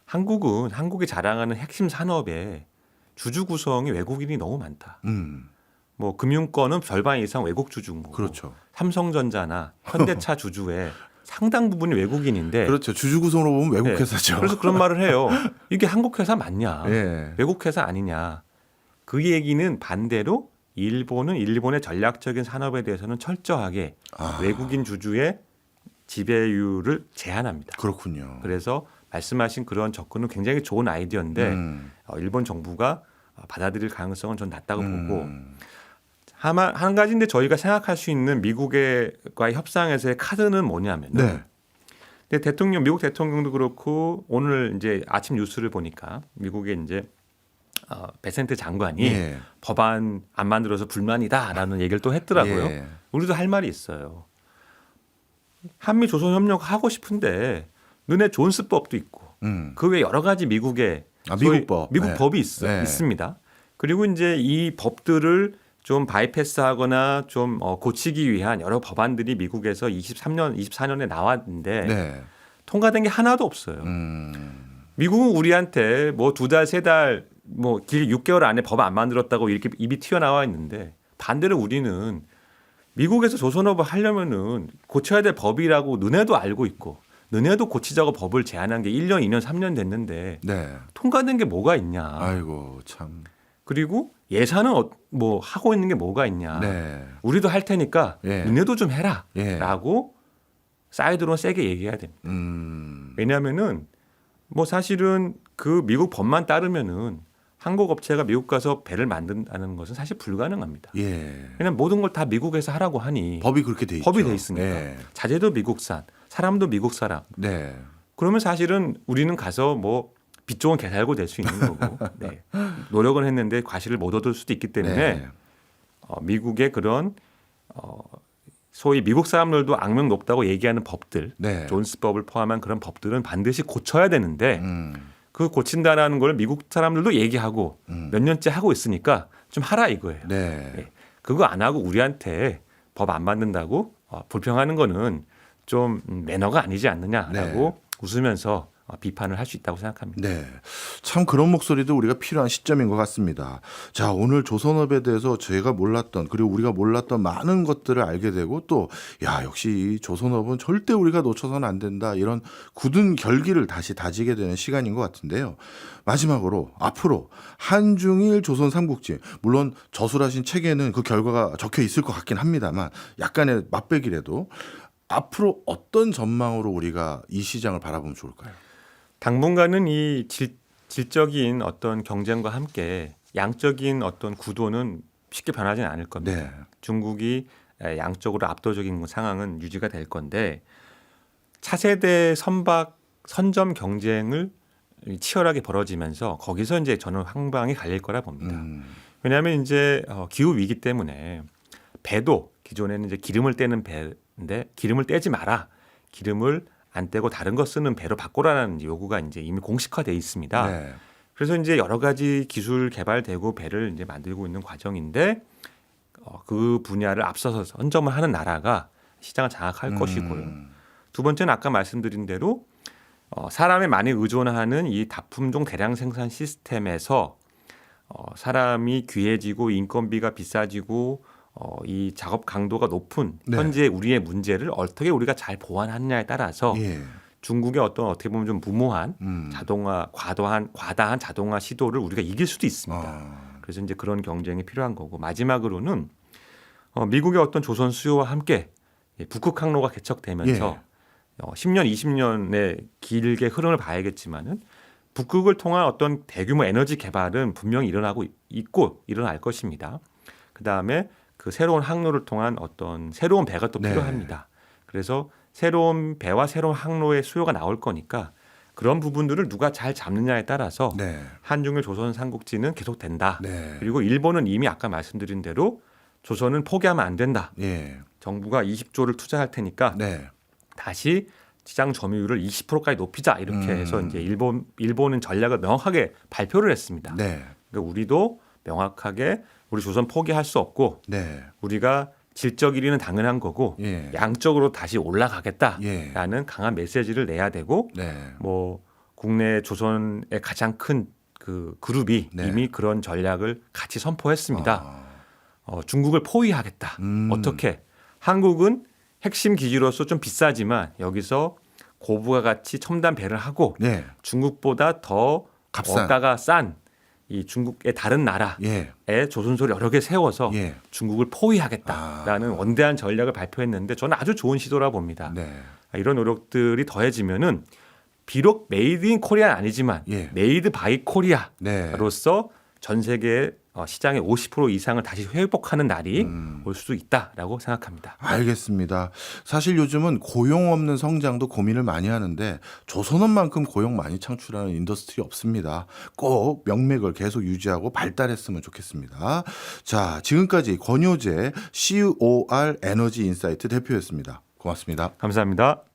한국은 한국이 자랑하는 핵심 산업에 주주 구성이 외국인이 너무 많다. 뭐 금융권은 절반 이상 외국 주주고 그렇죠. 삼성전자나 현대차 주주의 상당 부분이 외국인인데 그렇죠. 주주 구성으로 보면 외국 네. 회사죠. 그래서 그런 말을 해요. 이게 한국 회사 맞냐? 예. 외국 회사 아니냐? 그 얘기는 반대로 일본은 일본의 전략적인 산업에 대해서는 철저하게 외국인 주주의 지배율을 제한합니다. 그렇군요. 그래서 말씀하신 그런 접근은 굉장히 좋은 아이디어인데 일본 정부가 받아들일 가능성은 전 낮다고 보고 다만 한 가지인데 저희가 생각할 수 있는 미국과의 협상에서의 카드는 뭐냐면 네. 근데 미국 대통령도 그렇고 오늘 이제 아침 뉴스를 보니까 미국의 이제 베센트 장관이 예. 법안 안 만들어서 불만이다라는 얘기를 또 했더라고요. 예. 우리도 할 말이 있어요. 한미 조선 협력 하고 싶은데 너네 존스법도 있고 그 외 여러 가지 미국의 미국 법. 미국 네. 법이 네. 있습니다. 그리고 이제 이 법들을 좀 바이패스하거나 좀 고치기 위한 여러 법안들이 미국에서 24년에 나왔는데 네. 통과된 게 하나도 없어요. 미국은 우리한테 뭐 2달, 3달, 뭐 길 6개월 안에 법 안 만들었다고 이렇게 입이 튀어나와 있는데 반대로 우리는 미국에서 조선업을 하려면은 고쳐야 될 법이라고 너네도 알고 있고 너네도 고치자고 법을 제안한 게 1년, 2년, 3년 됐는데 네. 통과된 게 뭐가 있냐. 아이고 참. 그리고 예산은 뭐 하고 있는 게 뭐가 있냐. 네. 우리도 할 테니까 예. 너네도 좀 해라. 예. 라고 사이드로 세게 얘기해야 됩니다. 왜냐하면은 뭐 사실은 그 미국 법만 따르면은 한국 업체가 미국 가서 배를 만든다는 것은 사실 불가능합니다. 예. 왜냐하면 모든 걸 다 미국에서 하라고 하니 법이 그렇게 돼 있죠. 법이 돼 있으니까 예. 자재도 미국산, 사람도 미국 사람. 네. 그러면 사실은 우리는 가서 뭐 빚 좋은 개살고 될 수 있는 거고 네. 노력은 했는데 과실을 못 얻을 수도 있기 때문에 네. 미국의 그런 소위 미국 사람들도 악명 높다고 얘기하는 법들, 네. 존스법을 포함한 그런 법들은 반드시 고쳐야 되는데 음. 그 고친다라는 걸 미국 사람들도 얘기하고 몇 년째 하고 있으니까 좀 하라 이거예요. 네. 네. 그거 안 하고 우리한테 법 안 만든다고 불평하는 거는 좀 매너가 아니지 않느냐라고 웃으면서 비판을 할 수 있다고 생각합니다. 네. 참 그런 목소리도 우리가 필요한 시점인 것 같습니다. 자, 오늘 조선업에 대해서 제가 몰랐던 그리고 우리가 몰랐던 많은 것들을 알게 되고 또 야, 역시 이 조선업은 절대 우리가 놓쳐서는 안 된다. 이런 굳은 결기를 다시 다지게 되는 시간인 것 같은데요. 마지막으로 앞으로 한중일 조선 삼국지 물론 저술하신 책에는 그 결과가 적혀 있을 것 같긴 합니다만 약간의 맛배기라도 앞으로 어떤 전망으로 우리가 이 시장을 바라보면 좋을까요? 당분간은 이 질적인 어떤 경쟁과 함께 양적인 어떤 구도는 쉽게 변하지는 않을 겁니다. 네. 중국이 양적으로 압도적인 상황은 유지가 될 건데 차세대 선점 경쟁을 치열하게 벌어지면서 거기서 이제 저는 황방이 갈릴 거라 봅니다. 왜냐하면 이제 기후 위기 때문에 배도 기존에는 이제 기름을 떼는 배인데 기름을 떼지 마라. 기름을 안 떼고 다른 거 쓰는 배로 바꾸라는 요구가 이제 이미 공식화돼 있습니다. 네. 그래서 이제 여러 가지 기술 개발되고 배를 이제 만들고 있는 과정인데 그 분야를 앞서서 선점을 하는 나라가 시장을 장악할 것이고요. 두 번째는 아까 말씀드린 대로 사람에 많이 의존하는 이 다품종 대량 생산 시스템에서 사람이 귀해지고 인건비가 비싸지고 이 작업 강도가 높은 네. 현재 우리의 문제를 어떻게 우리가 잘 보완하느냐에 따라서 예. 중국의 어떻게 보면 좀 무모한 자동화 과다한 자동화 시도를 우리가 이길 수도 있습니다. 그래서 이제 그런 경쟁이 필요한 거고 마지막으로는 미국의 어떤 조선 수요와 함께 북극 항로가 개척되면서 10년, 20년의 길게 흐름을 봐야겠지만은 북극을 통한 어떤 대규모 에너지 개발은 분명히 일어나고 있고 일어날 것입니다. 그 다음에 그 새로운 항로를 통한 어떤 새로운 배가 또 필요합니다. 그래서 새로운 배와 새로운 항로의 수요가 나올 거니까 그런 부분들을 누가 잘 잡느냐에 따라서 한중일 조선 삼국지는 계속된다. 그리고 일본은 이미 아까 말씀드린 대로 조선은 포기하면 안 된다. 정부가 20조를 투자할 테니까 다시 시장 점유율을 20%까지 높이자 이렇게 해서 이제 일본은 전략을 명확하게 발표를 했습니다. 그러니까 우리도 명확하게 우리 조선 포기할 수 없고 우리가 질적 1위는 당연한 거고 양적으로 다시 올라가겠다라는 강한 메시지를 내야 되고 뭐 국내 조선의 가장 큰 그 그룹이 이미 그런 전략을 같이 선포했습니다. 중국을 포위하겠다. 어떻게? 한국은 핵심 기지로서 좀 비싸지만 여기서 고부가 가치 첨단 배를 하고 중국보다 더 원가가 싼 이 중국의 다른 나라에 조선소를 여러 개 세워서 중국을 포위하겠다라는 원대한 전략을 발표했는데 저는 아주 좋은 시도라 봅니다. 이런 노력들이 더해지면은 비록 메이드 인 코리아는 아니지만 예. 메이드 바이 코리아로서 네. 전 세계 시장의 50% 이상을 다시 회복하는 날이 올 수도 있다라고 생각합니다. 알겠습니다. 사실 요즘은 고용 없는 성장도 고민을 많이 하는데 조선업만큼 고용 많이 창출하는 인더스트리 없습니다. 꼭 명맥을 계속 유지하고 발달했으면 좋겠습니다. 자, 지금까지 권효재 COR 에너지 인사이트 대표였습니다. 고맙습니다. 감사합니다.